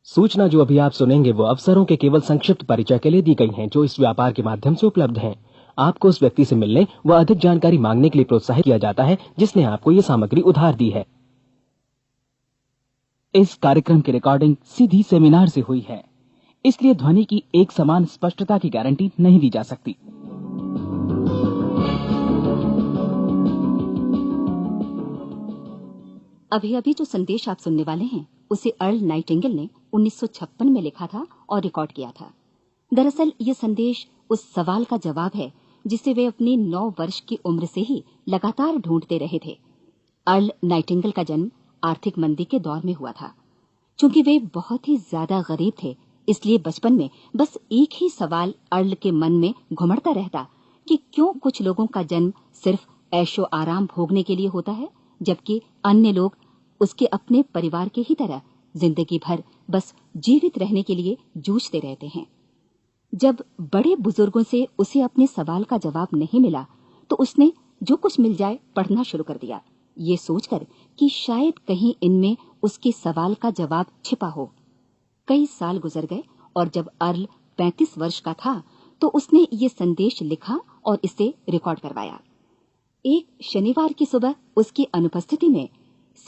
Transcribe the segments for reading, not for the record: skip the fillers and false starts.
सूचना जो अभी आप सुनेंगे वो अवसरों के केवल संक्षिप्त परिचय के लिए दी गई हैं जो इस व्यापार के माध्यम से उपलब्ध हैं। आपको उस व्यक्ति से मिलने व अधिक जानकारी मांगने के लिए प्रोत्साहित किया जाता है जिसने आपको ये सामग्री उधार दी है। इस कार्यक्रम की रिकॉर्डिंग सीधी सेमिनार से हुई है, इसलिए ध्वनि की एक समान स्पष्टता की गारंटी नहीं दी जा सकती। अभी अभी जो संदेश आप सुनने वाले हैं उसे अर्ल नाइटिंगेल ने 1956 में लिखा था और रिकॉर्ड किया था। दरअसल ये संदेश उस सवाल का जवाब है जिसे वे अपनी 9 वर्ष की उम्र से ही लगातार ढूंढते रहे थे। अर्ल नाइटिंगेल का जन्म आर्थिक मंदी के दौर में हुआ था। चूंकि वे बहुत ही ज्यादा गरीब थे, इसलिए बचपन में बस एक ही सवाल अर्ल के मन में घुमड़ता रहता कि क्यों कुछ लोगों का जन्म सिर्फ ऐशो आराम भोगने के लिए होता है, जबकि अन्य लोग उसके अपने परिवार के ही तरह जिंदगी भर बस जीवित रहने के लिए जूझते रहते हैं। जब बड़े बुजुर्गों से उसे अपने सवाल का जवाब नहीं मिला तो उसने जो कुछ मिल जाए पढ़ना शुरू कर दिया, ये सोचकर कि शायद कहीं इनमें उसके सवाल का जवाब छिपा हो। कई साल गुजर गए और जब अर्ल 35 वर्ष का था तो उसने ये संदेश लिखा और इसे रिकॉर्ड करवाया। एक शनिवार की सुबह उसकी अनुपस्थिति में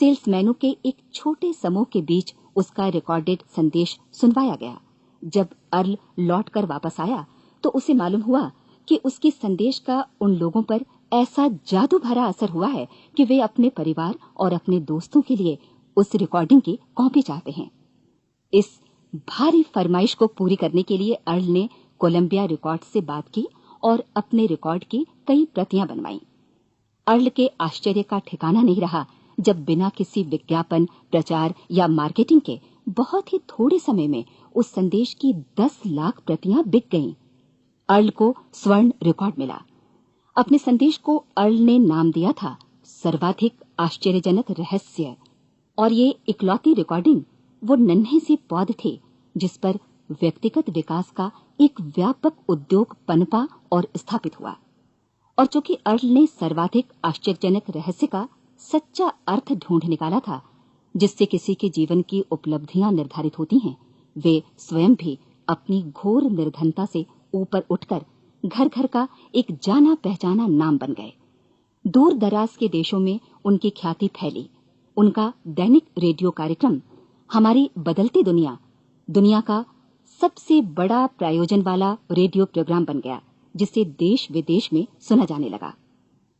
सेल्समैनों के एक छोटे समूह के बीच उसका रिकॉर्डेड संदेश सुनवाया गया। जब अर्ल लौटकर वापस आया तो उसे मालूम हुआ कि उसके संदेश का उन लोगों पर ऐसा जादू भरा असर हुआ है कि वे अपने परिवार और अपने दोस्तों के लिए उस रिकॉर्डिंग की कॉपी चाहते हैं। इस भारी फरमाइश को पूरी करने के लिए अर्ल ने कोलंबिया रिकॉर्ड से बात की और अपने रिकॉर्ड की कई प्रतियां बनवाईं। अर्ल के आश्चर्य का ठिकाना नहीं रहा जब बिना किसी विज्ञापन, प्रचार या मार्केटिंग के बहुत ही थोड़े समय में उस संदेश की 10 लाख प्रतियां बिक गईं। अर्ल को स्वर्ण रिकॉर्ड मिला। अपने संदेश को अर्ल ने नाम दिया था सर्वाधिक आश्चर्यजनक रहस्य, और ये इकलौती रिकॉर्डिंग वो नन्हे से पौध थे जिस पर व्यक्तिगत विकास का एक व्यापक उद्योग पनपा और स्थापित हुआ। और चूंकि अर्ल ने सर्वाधिक आश्चर्यजनक रहस्य का सच्चा अर्थ ढूंढ निकाला था, जिससे किसी के जीवन की उपलब्धियां निर्धारित होती हैं, वे स्वयं भी अपनी घोर निर्धनता से ऊपर उठकर घर घर का एक जाना पहचाना नाम बन गए। दूर दराज के देशों में उनकी ख्याति फैली। उनका दैनिक रेडियो कार्यक्रम हमारी बदलती दुनिया का सबसे बड़ा प्रायोजन वाला रेडियो प्रोग्राम बन गया, जिसे देश विदेश में सुना जाने लगा।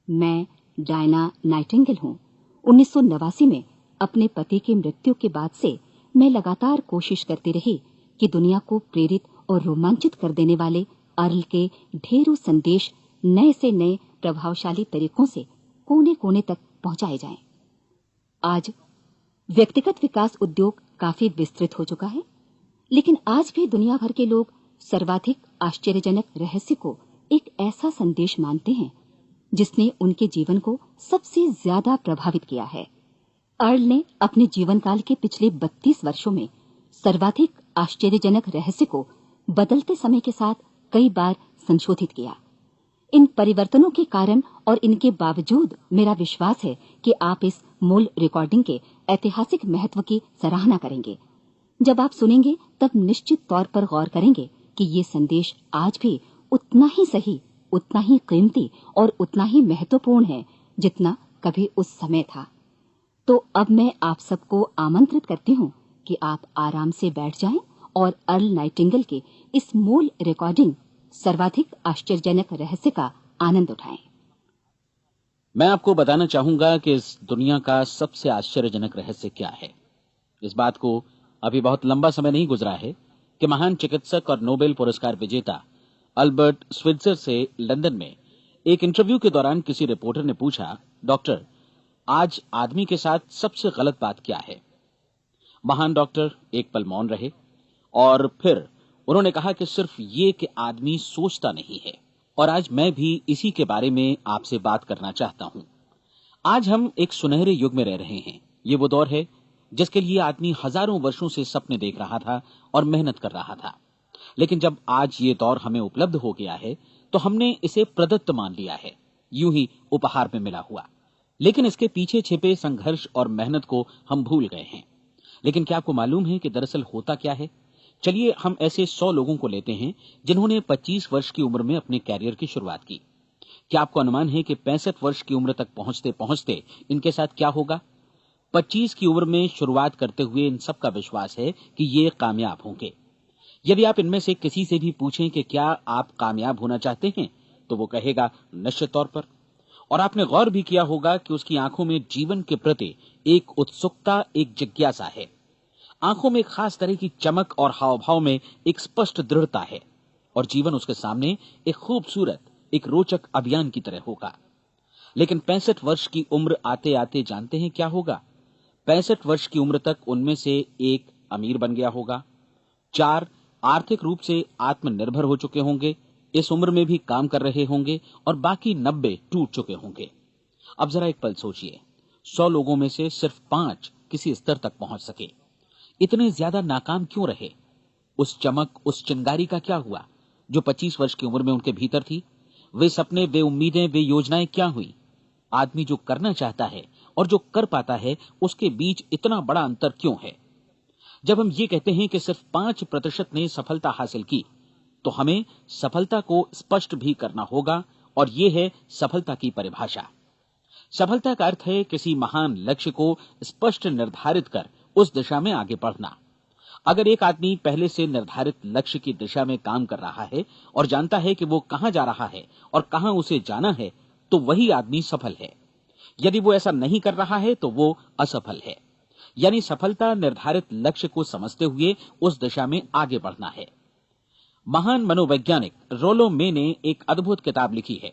मैं डायना नाइटिंगेल हूँ। 1989 में अपने पति की मृत्यु के बाद से मैं लगातार कोशिश करती रही कि दुनिया को प्रेरित और रोमांचित कर देने वाले अर्ल के ढेरों संदेश नए से नए प्रभावशाली तरीकों से कोने कोने तक पहुंचाए जाएं। आज व्यक्तिगत विकास उद्योग काफी विस्तृत हो चुका है, लेकिन आज भी दुनिया भर के लोग सर्वाधिक आश्चर्यजनक रहस्य को एक ऐसा संदेश मानते हैं जिसने उनके जीवन को सबसे ज्यादा प्रभावित किया है। अर्ल ने अपने जीवन काल के पिछले 32 वर्षों में सर्वाधिक आश्चर्यजनक रहस्य को बदलते समय के साथ कई बार संशोधित किया। इन परिवर्तनों के कारण और इनके बावजूद मेरा विश्वास है कि आप इस मूल रिकॉर्डिंग के ऐतिहासिक महत्व की सराहना करेंगे। जब आप सुनेंगे तब निश्चित तौर पर गौर करेंगे कि ये संदेश आज भी उतना ही सही, उतना ही कीमती और उतना ही महत्वपूर्ण है जितना कभी उस समय था। तो अब मैं आप सबको आमंत्रित करती हूँ कि आप आराम से बैठ जाएं और अर्ल नाइटिंगेल के इस मूल रिकॉर्डिंग सर्वाधिक आश्चर्यजनक रहस्य का आनंद उठाएं। मैं आपको बताना चाहूंगा कि इस दुनिया का सबसे आश्चर्यजनक रहस्य क्या है। इस बात को अभी बहुत लंबा समय नहीं गुजरा है कि महान चिकित्सक और नोबेल पुरस्कार विजेता अल्बर्ट स्विट्जर से लंदन में एक इंटरव्यू के दौरान किसी रिपोर्टर ने पूछा, डॉक्टर, आज आदमी के साथ सबसे गलत बात क्या है? महान डॉक्टर एक पल मौन रहे और फिर उन्होंने कहा कि सिर्फ ये कि आदमी सोचता नहीं है। और आज मैं भी इसी के बारे में आपसे बात करना चाहता हूं। आज हम एक सुनहरे युग में रह रहे हैं। ये वो दौर है जिसके लिए आदमी हजारों वर्षों से सपने देख रहा था और मेहनत कर रहा था। लेकिन जब आज ये दौर हमें उपलब्ध हो गया है तो हमने इसे प्रदत्त मान लिया है, यूं ही उपहार में मिला हुआ। लेकिन इसके पीछे छिपे संघर्ष और मेहनत को हम भूल गए हैं। लेकिन क्या आपको मालूम है कि दरअसल होता क्या है? चलिए हम ऐसे 100 लोगों को लेते हैं जिन्होंने 25 वर्ष की उम्र में अपने कैरियर की शुरुआत की। क्या आपको अनुमान है कि 65 वर्ष की उम्र तक पहुंचते पहुंचते इनके साथ क्या होगा? 25 की उम्र में शुरुआत करते हुए इन सबका विश्वास है कि ये कामयाब होंगे। यदि आप इनमें से किसी से भी पूछें कि क्या आप कामयाब होना चाहते हैं, तो वो कहेगा निश्चित तौर पर। और आपने गौर भी किया होगा कि उसकी आंखों में जीवन के प्रति एक उत्सुकता, एक जिज्ञासा है। आंखों में एक खास तरह की चमक और हाव भाव में एक स्पष्ट दृढ़ता है और जीवन उसके सामने एक खूबसूरत, एक रोचक अभियान की तरह होगा। लेकिन 65 वर्ष की उम्र आते आते जानते हैं क्या होगा? 65 वर्ष की उम्र तक उनमें से एक अमीर बन गया होगा, 4 आर्थिक रूप से आत्मनिर्भर हो चुके होंगे, इस उम्र में भी काम कर रहे होंगे और बाकी 90 टूट चुके होंगे। अब जरा एक पल सोचिए, 100 लोगों में से सिर्फ 5 किसी स्तर तक पहुंच सके। इतने ज्यादा नाकाम क्यों रहे? उस चमक, उस चिंगारी का क्या हुआ जो 25 वर्ष की उम्र में उनके भीतर थी? वे सपने, वे उम्मीदें, वे योजनाएं क्या हुई? आदमी जो करना चाहता है और जो कर पाता है, उसके बीच इतना बड़ा अंतर क्यों है? जब हम ये कहते हैं कि सिर्फ 5% ने सफलता हासिल की, तो हमें सफलता को स्पष्ट भी करना होगा और ये है सफलता की परिभाषा। सफलता का अर्थ है किसी महान लक्ष्य को स्पष्ट निर्धारित कर उस दिशा में आगे बढ़ना। अगर एक आदमी पहले से निर्धारित लक्ष्य की दिशा में काम कर रहा है और जानता है कि वो कहां जा रहा है और कहां उसे जाना है, तो वही आदमी सफल है। यदि वो ऐसा नहीं कर रहा है तो वो असफल है। यानी सफलता निर्धारित लक्ष्य को समझते हुए उस दिशा में आगे बढ़ना है। महान मनोवैज्ञानिक रोलो मे ने एक अद्भुत किताब लिखी है,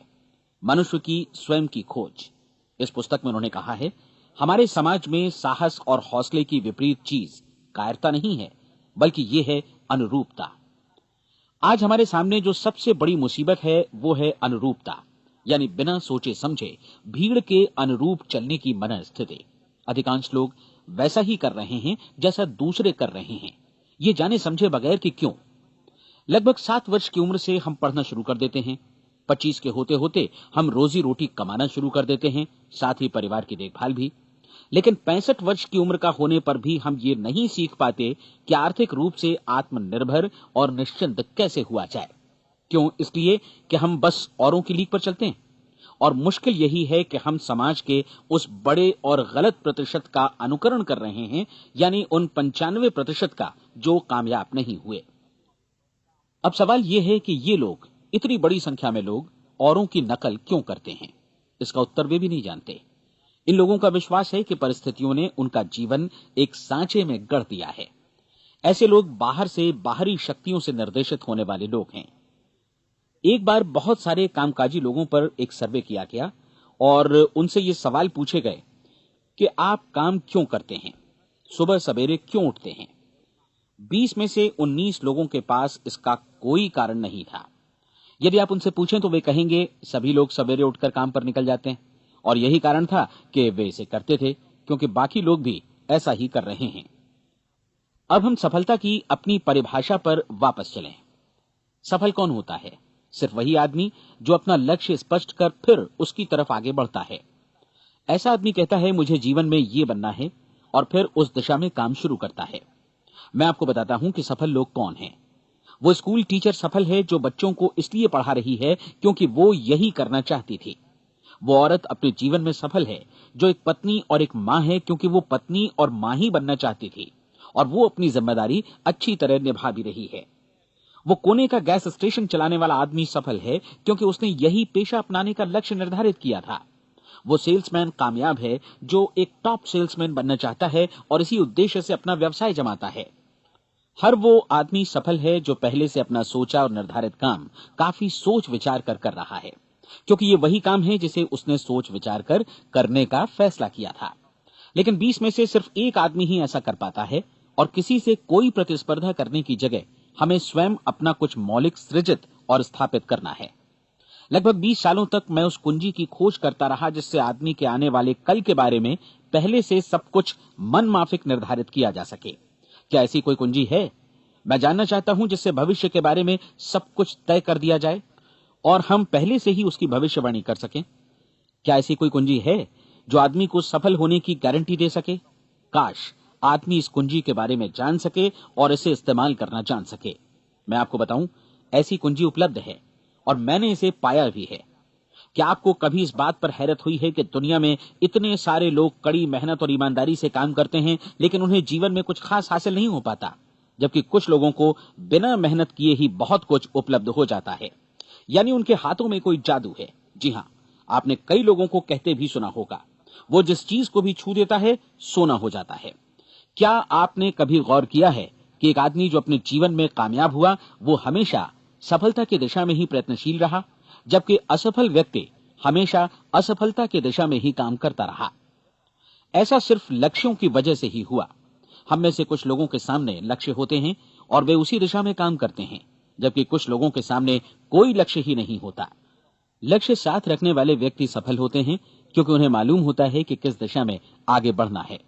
मनुष्य की स्वयं की खोज। इस पुस्तक में उन्होंने कहा है, हमारे समाज में साहस और हौसले की विपरीत चीज कायरता नहीं है, बल्कि यह है अनुरूपता। आज हमारे सामने जो सबसे बड़ी मुसीबत है वो है अनुरूपता, यानी बिना सोचे समझे भीड़ के अनुरूप चलने की मनस्थिति। अधिकांश लोग वैसा ही कर रहे हैं जैसा दूसरे कर रहे हैं, ये जाने समझे बगैर कि क्यों। लगभग 7 वर्ष की उम्र से हम पढ़ना शुरू कर देते हैं, 25 के होते होते हम रोजी रोटी कमाना शुरू कर देते हैं, साथ ही परिवार की देखभाल भी। लेकिन 65 वर्ष की उम्र का होने पर भी हम ये नहीं सीख पाते कि आर्थिक रूप से आत्मनिर्भर और निश्चिंत कैसे हुआ जाए। क्यों? इसलिए कि हम बस औरों की लीक पर चलते हैं। और मुश्किल यही है कि हम समाज के उस बड़े और गलत प्रतिशत का अनुकरण कर रहे हैं, यानी उन 95% का जो कामयाब नहीं हुए। अब सवाल यह है कि ये लोग, इतनी बड़ी संख्या में लोग, औरों की नकल क्यों करते हैं? इसका उत्तर वे भी नहीं जानते। इन लोगों का विश्वास है कि परिस्थितियों ने उनका जीवन एक सांचे में गढ़ दिया है। ऐसे लोग बाहर से, बाहरी शक्तियों से निर्देशित होने वाले लोग हैं। एक बार बहुत सारे कामकाजी लोगों पर एक सर्वे किया गया और उनसे ये सवाल पूछे गए कि आप काम क्यों करते हैं, सुबह सवेरे क्यों उठते हैं? 20 में से 19 लोगों के पास इसका कोई कारण नहीं था। यदि आप उनसे पूछें तो वे कहेंगे सभी लोग सवेरे उठकर काम पर निकल जाते हैं और यही कारण था कि वे इसे करते थे क्योंकि बाकी लोग भी ऐसा ही कर रहे हैं। अब हम सफलता की अपनी परिभाषा पर वापस चलें। सफल कौन होता है? सिर्फ वही आदमी जो अपना लक्ष्य स्पष्ट कर फिर उसकी तरफ आगे बढ़ता है। ऐसा आदमी कहता है मुझे जीवन में ये बनना है और फिर उस दिशा में काम शुरू करता है। मैं आपको बताता हूं कि सफल लोग कौन हैं। वो स्कूल टीचर सफल है जो बच्चों को इसलिए पढ़ा रही है क्योंकि वो यही करना चाहती थी। वो औरत अपने जीवन में सफल है जो एक पत्नी और एक मां है क्योंकि वो पत्नी और मां ही बनना चाहती थी और वो अपनी जिम्मेदारी अच्छी तरह निभा भी रही है। वो कोने का गैस स्टेशन चलाने वाला आदमी सफल है क्योंकि उसने यही पेशा अपनाने का लक्ष्य निर्धारित किया था। वो सेल्समैन कामयाब है जो एक टॉप सेल्समैन बनना चाहता है और इसी उद्देश्य से अपना व्यवसाय जमाता है। हर वो आदमी सफल है जो पहले से अपना सोचा और निर्धारित काम काफी सोच विचार कर रहा है, क्योंकि ये वही काम है जिसे उसने सोच विचार कर करने का फैसला किया था। लेकिन 20 में से सिर्फ एक आदमी ही ऐसा कर पाता है और किसी से कोई प्रतिस्पर्धा करने की जगह हमें स्वयं अपना कुछ मौलिक सृजित और स्थापित करना है। लगभग 20 सालों तक मैं उस कुंजी की खोज करता रहा जिससे आदमी के आने वाले कल के बारे में पहले से सब कुछ मन माफिक निर्धारित किया जा सके। क्या ऐसी कोई कुंजी है? मैं जानना चाहता हूं जिससे भविष्य के बारे में सब कुछ तय कर दिया जाए और हम पहले से ही उसकी भविष्यवाणी कर सकें। क्या ऐसी कोई कुंजी है जो आदमी को सफल होने की गारंटी दे सके? काश आदमी इस कुंजी के बारे में जान सके और इसे इस्तेमाल करना जान सके। मैं आपको बताऊं, ऐसी कुंजी उपलब्ध है और मैंने इसे पाया भी है। क्या आपको कभी इस बात पर हैरत हुई है कि दुनिया में इतने सारे लोग कड़ी मेहनत और ईमानदारी से काम करते हैं, लेकिन उन्हें जीवन में कुछ खास हासिल नहीं हो पाता, जबकि कुछ लोगों को बिना मेहनत किए ही बहुत कुछ उपलब्ध हो जाता है। यानी उनके हाथों में कोई जादू है। जी हां, आपने कई लोगों को कहते भी सुना होगा, वो जिस चीज को भी छू देता है सोना हो जाता है। क्या आपने कभी गौर किया है कि एक आदमी जो अपने जीवन में कामयाब हुआ, वो हमेशा सफलता की दिशा में ही प्रयत्नशील रहा, जबकि असफल व्यक्ति हमेशा असफलता की दिशा में ही काम करता रहा। ऐसा सिर्फ लक्ष्यों की वजह से ही हुआ। हम में से कुछ लोगों के सामने लक्ष्य होते हैं और वे उसी दिशा में काम करते हैं, जबकि कुछ लोगों के सामने कोई लक्ष्य ही नहीं होता। लक्ष्य साथ रखने वाले व्यक्ति सफल होते हैं क्योंकि उन्हें मालूम होता है कि किस दिशा में आगे बढ़ना है।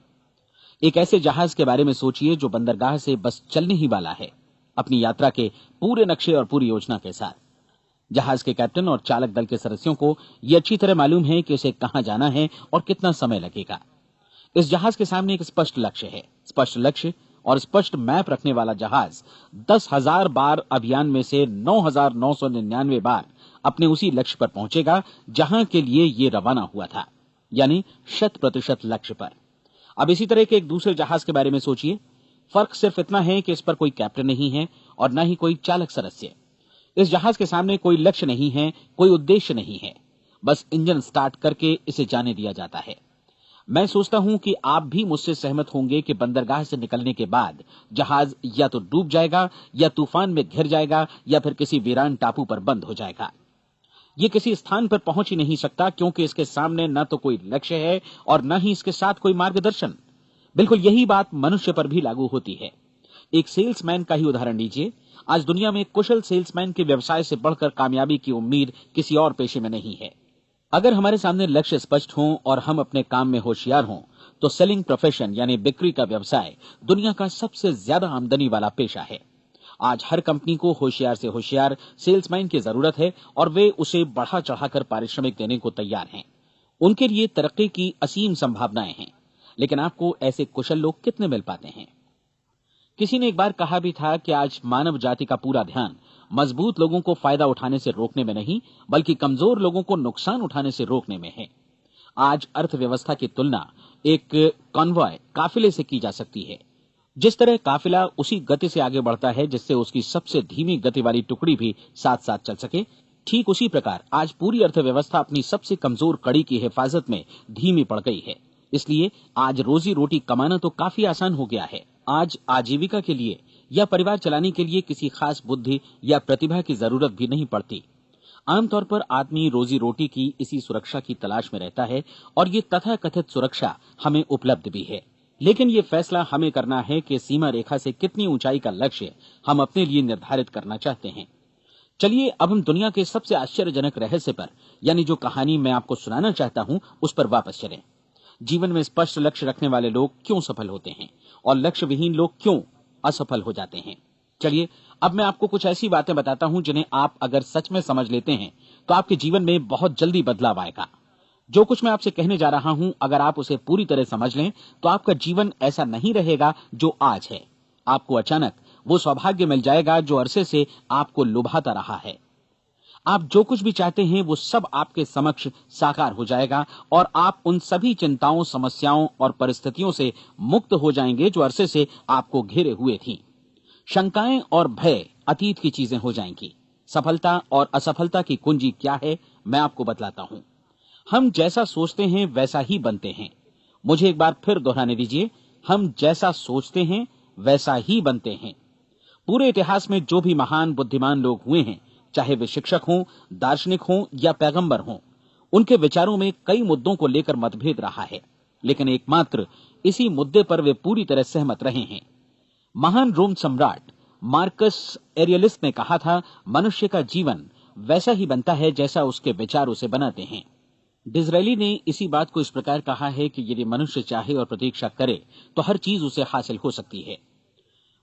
एक ऐसे जहाज के बारे में सोचिए जो बंदरगाह से बस चलने ही वाला है, अपनी यात्रा के पूरे नक्शे और पूरी योजना के साथ। जहाज के कैप्टन और चालक दल के सदस्यों को यह अच्छी तरह मालूम है कि उसे कहां जाना है और कितना समय लगेगा। इस जहाज के सामने एक स्पष्ट लक्ष्य है। स्पष्ट लक्ष्य और स्पष्ट मैप रखने वाला जहाज 10,000 बार अभियान में से 9,999 बार अपने उसी लक्ष्य पर पहुंचेगा जहां के लिए ये रवाना हुआ था, यानी 100% लक्ष्य पर। अब इसी तरह के एक दूसरे जहाज के बारे में सोचिए। फर्क सिर्फ इतना है कि इस पर कोई कैप्टन नहीं है और न ही कोई चालक सदस्य। इस जहाज के सामने कोई लक्ष्य नहीं है, कोई उद्देश्य नहीं है, बस इंजन स्टार्ट करके इसे जाने दिया जाता है। मैं सोचता हूं कि आप भी मुझसे सहमत होंगे कि बंदरगाह से निकलने के बाद जहाज या तो डूब जाएगा, या तूफान में घिर जाएगा, या फिर किसी वीरान टापू पर बंद हो जाएगा। ये किसी स्थान पर पहुंच ही नहीं सकता क्योंकि इसके सामने न तो कोई लक्ष्य है और न ही इसके साथ कोई मार्गदर्शन। बिल्कुल यही बात मनुष्य पर भी लागू होती है। एक सेल्समैन का ही उदाहरण लीजिए। आज दुनिया में कुशल सेल्समैन के व्यवसाय से बढ़कर कामयाबी की उम्मीद किसी और पेशे में नहीं है। अगर हमारे सामने लक्ष्य स्पष्ट हों और हम अपने काम में होशियार हों, तो सेलिंग प्रोफेशन यानी बिक्री का व्यवसाय दुनिया का सबसे ज्यादा आमदनी वाला पेशा है। आज हर कंपनी को होशियार से होशियार सेल्समैन की जरूरत है और वे उसे बढ़ा चढ़ाकर पारिश्रमिक देने को तैयार हैं। उनके लिए तरक्की की असीम संभावनाएं हैं, लेकिन आपको ऐसे कुशल लोग कितने मिल पाते हैं? किसी ने एक बार कहा भी था कि आज मानव जाति का पूरा ध्यान मजबूत लोगों को फायदा उठाने से रोकने में नहीं, बल्कि कमजोर लोगों को नुकसान उठाने से रोकने में है। आज अर्थव्यवस्था की तुलना एक कॉन्वॉय काफिले से की जा सकती है। जिस तरह काफिला उसी गति से आगे बढ़ता है जिससे उसकी सबसे धीमी गति वाली टुकड़ी भी साथ साथ चल सके, ठीक उसी प्रकार आज पूरी अर्थव्यवस्था अपनी सबसे कमजोर कड़ी की हिफाजत में धीमी पड़ गई है। इसलिए आज रोजी रोटी कमाना तो काफी आसान हो गया है। आज आजीविका के लिए या परिवार चलाने के लिए किसी खास बुद्धि या प्रतिभा की जरूरत भी नहीं पड़ती। आमतौर पर आदमी रोजी रोटी की इसी सुरक्षा की तलाश में रहता है और ये तथाकथित सुरक्षा हमें उपलब्ध भी है। लेकिन ये फैसला हमें करना है कि सीमा रेखा से कितनी ऊंचाई का लक्ष्य हम अपने लिए निर्धारित करना चाहते हैं। चलिए अब हम दुनिया के सबसे आश्चर्यजनक रहस्य पर, यानी जो कहानी मैं आपको सुनाना चाहता हूं, उस पर वापस चलें। जीवन में स्पष्ट लक्ष्य रखने वाले लोग क्यों सफल होते हैं और लक्ष्य विहीन लोग क्यों असफल हो जाते हैं? चलिए अब मैं आपको कुछ ऐसी बातें बताता हूं जिन्हें आप अगर सच में समझ लेते हैं तो आपके जीवन में बहुत जल्दी बदलाव आएगा। जो कुछ मैं आपसे कहने जा रहा हूं, अगर आप उसे पूरी तरह समझ लें तो आपका जीवन ऐसा नहीं रहेगा जो आज है। आपको अचानक वो सौभाग्य मिल जाएगा जो अरसे से आपको लुभाता रहा है। आप जो कुछ भी चाहते हैं वो सब आपके समक्ष साकार हो जाएगा और आप उन सभी चिंताओं, समस्याओं और परिस्थितियों से मुक्त हो जाएंगे जो अरसे से आपको घेरे हुए थी। शंकाएं और भय अतीत की चीजें हो जाएंगी। सफलता और असफलता की कुंजी क्या है, मैं आपको बतलाता हूं। हम जैसा सोचते हैं वैसा ही बनते हैं। मुझे एक बार फिर दोहराने दीजिए, हम जैसा सोचते हैं वैसा ही बनते हैं। पूरे इतिहास में जो भी महान बुद्धिमान लोग हुए हैं, चाहे वे शिक्षक हों, दार्शनिक हों या पैगंबर हों, उनके विचारों में कई मुद्दों को लेकर मतभेद रहा है, लेकिन एकमात्र इसी मुद्दे पर वे पूरी तरह सहमत रहे हैं। महान रोम सम्राट मार्कस एरियलिस ने कहा था, मनुष्य का जीवन वैसा ही बनता है जैसा उसके विचार उसे बनाते हैं। डिज़रायली ने इसी बात को इस प्रकार कहा है कि यदि मनुष्य चाहे और प्रतीक्षा करे तो हर चीज उसे हासिल हो सकती है।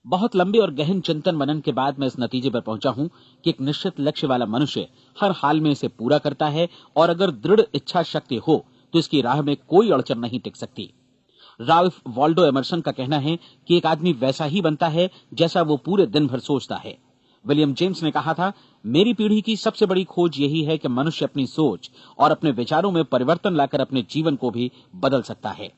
बहुत लंबे और गहन चिंतन मनन के बाद मैं इस नतीजे पर पहुंचा हूं कि एक निश्चित लक्ष्य वाला मनुष्य हर हाल में इसे पूरा करता है और अगर दृढ़ इच्छा शक्ति हो तो इसकी राह में कोई अड़चन नहीं टिक सकती। राल्फ वॉल्डो एमर्सन का कहना है कि एक आदमी वैसा ही बनता है जैसा वो पूरे दिन भर सोचता है। विलियम जेम्स ने कहा था, मेरी पीढ़ी की सबसे बड़ी खोज यही है कि मनुष्य अपनी सोच और अपने विचारों में परिवर्तन लाकर अपने जीवन को भी बदल सकता है।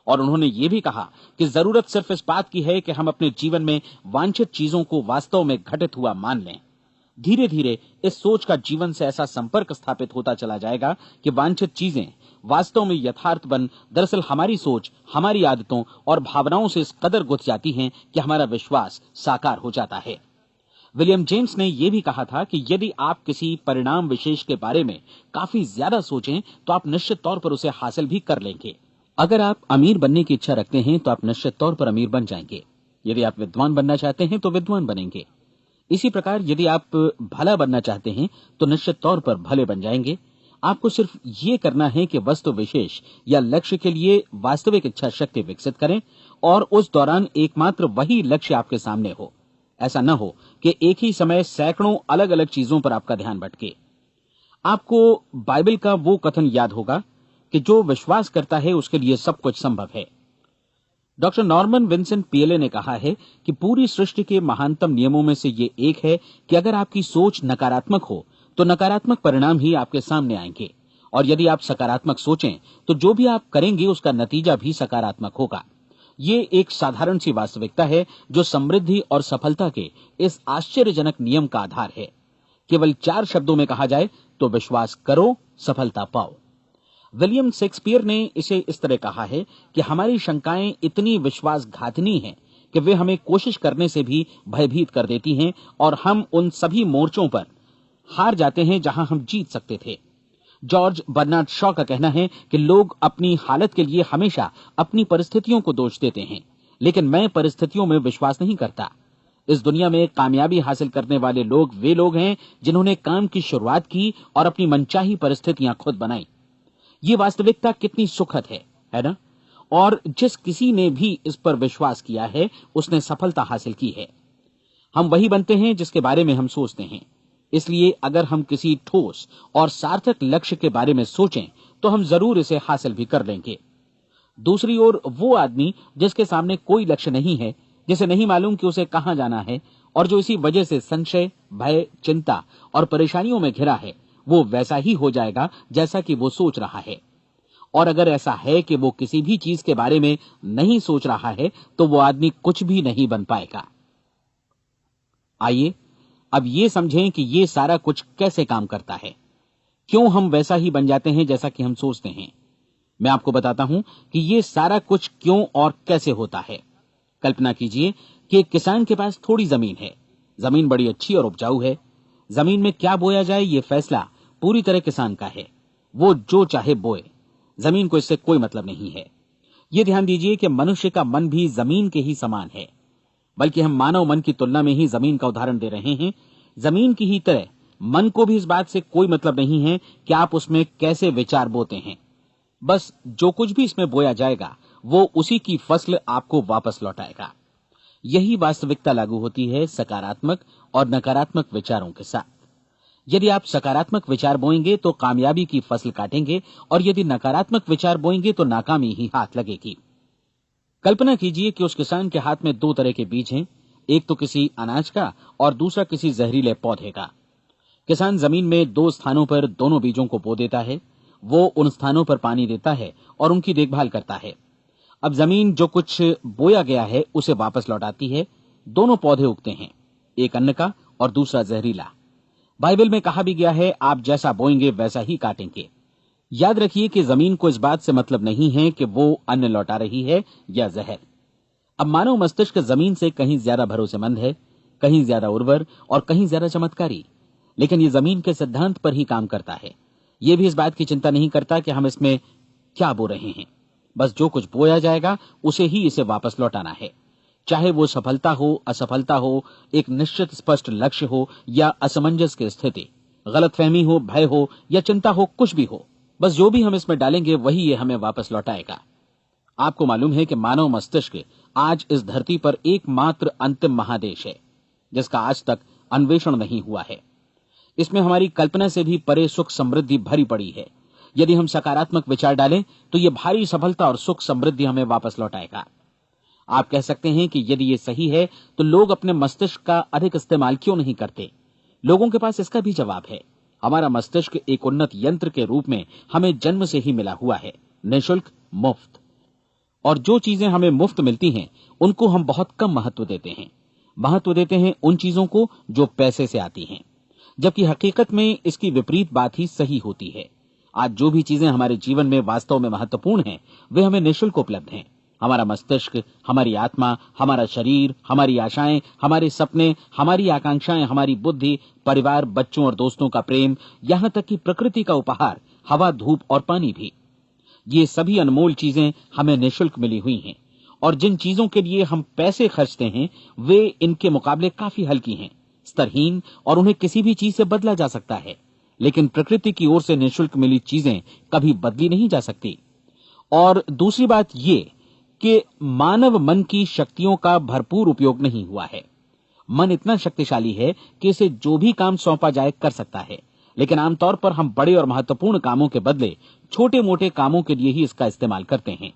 और उन्होंने ये भी कहा कि जरूरत सिर्फ इस बात की है कि हम अपने जीवन में वांछित चीजों को वास्तव में घटित हुआ मान लें। धीरे धीरे इस सोच का जीवन से ऐसा संपर्क स्थापित होता चला जाएगा कि वांछित चीजें वास्तव में यथार्थ बन दरअसल हमारी सोच, हमारी आदतों और भावनाओं से इस कदर गुथ जाती हैं कि हमारा विश्वास साकार हो जाता है। विलियम जेम्स ने यह भी कहा था कि यदि आप किसी परिणाम विशेष के बारे में काफी ज्यादा सोचें तो आप निश्चित तौर पर उसे हासिल भी कर लेंगे। अगर आप अमीर बनने की इच्छा रखते हैं तो आप निश्चित तौर पर अमीर बन जाएंगे। यदि आप विद्वान बनना चाहते हैं तो विद्वान बनेंगे। इसी प्रकार यदि आप भला बनना चाहते हैं तो निश्चित तौर पर भले बन जाएंगे। आपको सिर्फ ये करना है कि वस्तु विशेष या लक्ष्य के लिए वास्तविक इच्छा शक्ति विकसित करें और उस दौरान एकमात्र वही लक्ष्य आपके सामने हो। ऐसा न हो कि एक ही समय सैकड़ों अलग अलग चीजों पर आपका ध्यान भटके। आपको बाइबल का वो कथन याद होगा कि जो विश्वास करता है उसके लिए सब कुछ संभव है। डॉक्टर नॉर्मन विंसेंट पीएले ने कहा है कि पूरी सृष्टि के महानतम नियमों में से ये एक है कि अगर आपकी सोच नकारात्मक हो तो नकारात्मक परिणाम ही आपके सामने आएंगे, और यदि आप सकारात्मक सोचें तो जो भी आप करेंगे उसका नतीजा भी सकारात्मक होगा। ये एक साधारण सी वास्तविकता है जो समृद्धि और सफलता के इस आश्चर्यजनक नियम का आधार है। केवल 4 शब्दों में कहा जाए तो विश्वास करो, सफलता पाओ। विलियम शेक्सपियर ने इसे इस तरह कहा है कि हमारी शंकाएं इतनी विश्वासघातिनी हैं कि वे हमें कोशिश करने से भी भयभीत कर देती हैं और हम उन सभी मोर्चों पर हार जाते हैं जहां हम जीत सकते थे। जॉर्ज बर्नार्ड शॉ का कहना है कि लोग अपनी हालत के लिए हमेशा अपनी परिस्थितियों को दोष देते हैं, लेकिन मैं परिस्थितियों में विश्वास नहीं करता। इस दुनिया में कामयाबी हासिल करने वाले लोग वे लोग हैं जिन्होंने काम की शुरुआत की और अपनी मनचाही परिस्थितियां खुद बनाई। ये वास्तविकता कितनी सुखद है ना? और जिस किसी ने भी इस पर विश्वास किया है उसने सफलता हासिल की है। हम वही बनते हैं जिसके बारे में हम सोचते हैं। इसलिए अगर हम किसी ठोस और सार्थक लक्ष्य के बारे में सोचें तो हम जरूर इसे हासिल भी कर लेंगे। दूसरी ओर वो आदमी जिसके सामने कोई लक्ष्य नहीं है, जिसे नहीं मालूम कि उसे कहां जाना है और जो इसी वजह से संशय, भय, चिंता और परेशानियों में घिरा है, वो वैसा ही हो जाएगा जैसा कि वो सोच रहा है। और अगर ऐसा है कि वो किसी भी चीज के बारे में नहीं सोच रहा है तो वो आदमी कुछ भी नहीं बन पाएगा। आइए अब ये समझें कि ये सारा कुछ कैसे काम करता है, क्यों हम वैसा ही बन जाते हैं जैसा कि हम सोचते हैं। मैं आपको बताता हूं कि ये सारा कुछ क्यों और कैसे होता है। कल्पना कीजिए कि एक किसान के पास थोड़ी जमीन है। जमीन बड़ी अच्छी और उपजाऊ है। जमीन में क्या बोया जाए ये फैसला पूरी तरह किसान का है। वो जो चाहे बोए, जमीन को इससे कोई मतलब नहीं है। ये ध्यान दीजिए कि मनुष्य का मन भी जमीन के ही समान है, बल्कि हम मानव मन की तुलना में ही जमीन का उदाहरण दे रहे हैं। जमीन की ही तरह मन को भी इस बात से कोई मतलब नहीं है कि आप उसमें कैसे विचार बोते हैं। बस जो कुछ भी इसमें बोया जाएगा वो उसी की फसल आपको वापस लौटाएगा। यही वास्तविकता लागू होती है सकारात्मक और नकारात्मक विचारों के साथ। यदि आप सकारात्मक विचार बोएंगे तो कामयाबी की फसल काटेंगे, और यदि नकारात्मक विचार बोएंगे तो नाकामी ही हाथ लगेगी। कल्पना कीजिए कि उस किसान के हाथ में 2 तरह के बीज हैं, एक तो किसी अनाज का और दूसरा किसी जहरीले पौधे का। किसान जमीन में 2 स्थानों पर दोनों बीजों को बो देता है। वो उन स्थानों पर पानी देता है और उनकी देखभाल करता है। अब जमीन जो कुछ बोया गया है उसे वापस लौटाती है। दोनों पौधे उगते हैं, एक अन्न का और दूसरा जहरीला। बाइबल में कहा भी गया है, आप जैसा बोएंगे वैसा ही काटेंगे। याद रखिए कि जमीन को इस बात से मतलब नहीं है कि वो अन्न लौटा रही है या जहर। अब मानव मस्तिष्क जमीन से कहीं ज्यादा भरोसेमंद है, कहीं ज्यादा उर्वर और कहीं ज्यादा चमत्कारी, लेकिन ये जमीन के सिद्धांत पर ही काम करता है। ये भी इस बात की चिंता नहीं करता कि हम इसमें क्या बो रहे हैं। बस जो कुछ बोया जाएगा उसे ही इसे वापस लौटाना है, चाहे वो सफलता हो, असफलता हो, एक निश्चित स्पष्ट लक्ष्य हो या असमंजस की स्थिति, गलतफहमी हो, भय हो या चिंता हो, कुछ भी हो। बस जो भी हम इसमें डालेंगे वही ये हमें वापस लौटाएगा। आपको मालूम है कि मानव मस्तिष्क आज इस धरती पर एकमात्र अंतिम महादेश है जिसका आज तक अन्वेषण नहीं हुआ है। इसमें हमारी कल्पना से भी परे सुख समृद्धि भरी पड़ी है। यदि हम सकारात्मक विचार डालें तो ये भारी सफलता और सुख समृद्धि हमें वापस लौटाएगा। आप कह सकते हैं कि यदि ये सही है तो लोग अपने मस्तिष्क का अधिक इस्तेमाल क्यों नहीं करते? लोगों के पास इसका भी जवाब है। हमारा मस्तिष्क एक उन्नत यंत्र के रूप में हमें जन्म से ही मिला हुआ है, निःशुल्क, मुफ्त। और जो चीजें हमें मुफ्त मिलती हैं उनको हम बहुत कम महत्व देते हैं। महत्व देते हैं उन चीजों को जो पैसे से आती हैं, जबकि हकीकत में इसकी विपरीत बात ही सही होती है। आज जो भी चीजें हमारे जीवन में वास्तव में महत्वपूर्ण हैं वे हमें निःशुल्क उपलब्ध हैं। हमारा मस्तिष्क, हमारी आत्मा, हमारा शरीर, हमारी आशाएं, हमारे सपने, हमारी आकांक्षाएं, हमारी बुद्धि, परिवार, बच्चों और दोस्तों का प्रेम, यहां तक कि प्रकृति का उपहार, हवा, धूप और पानी भी, ये सभी अनमोल चीजें हमें निःशुल्क मिली हुई हैं। और जिन चीजों के लिए हम पैसे खर्चते हैं वे इनके मुकाबले काफी हल्की हैं, स्तरहीन, और उन्हें किसी भी चीज से बदला जा सकता है। लेकिन प्रकृति की ओर से निःशुल्क मिली चीजें कभी बदली नहीं जा सकती। और दूसरी बात ये कि मानव मन की शक्तियों का भरपूर उपयोग नहीं हुआ है। मन इतना शक्तिशाली है कि इसे जो भी काम सौंपा जाए कर सकता है, लेकिन आमतौर पर हम बड़े और महत्वपूर्ण कामों के बदले छोटे मोटे कामों के लिए ही इसका इस्तेमाल करते हैं।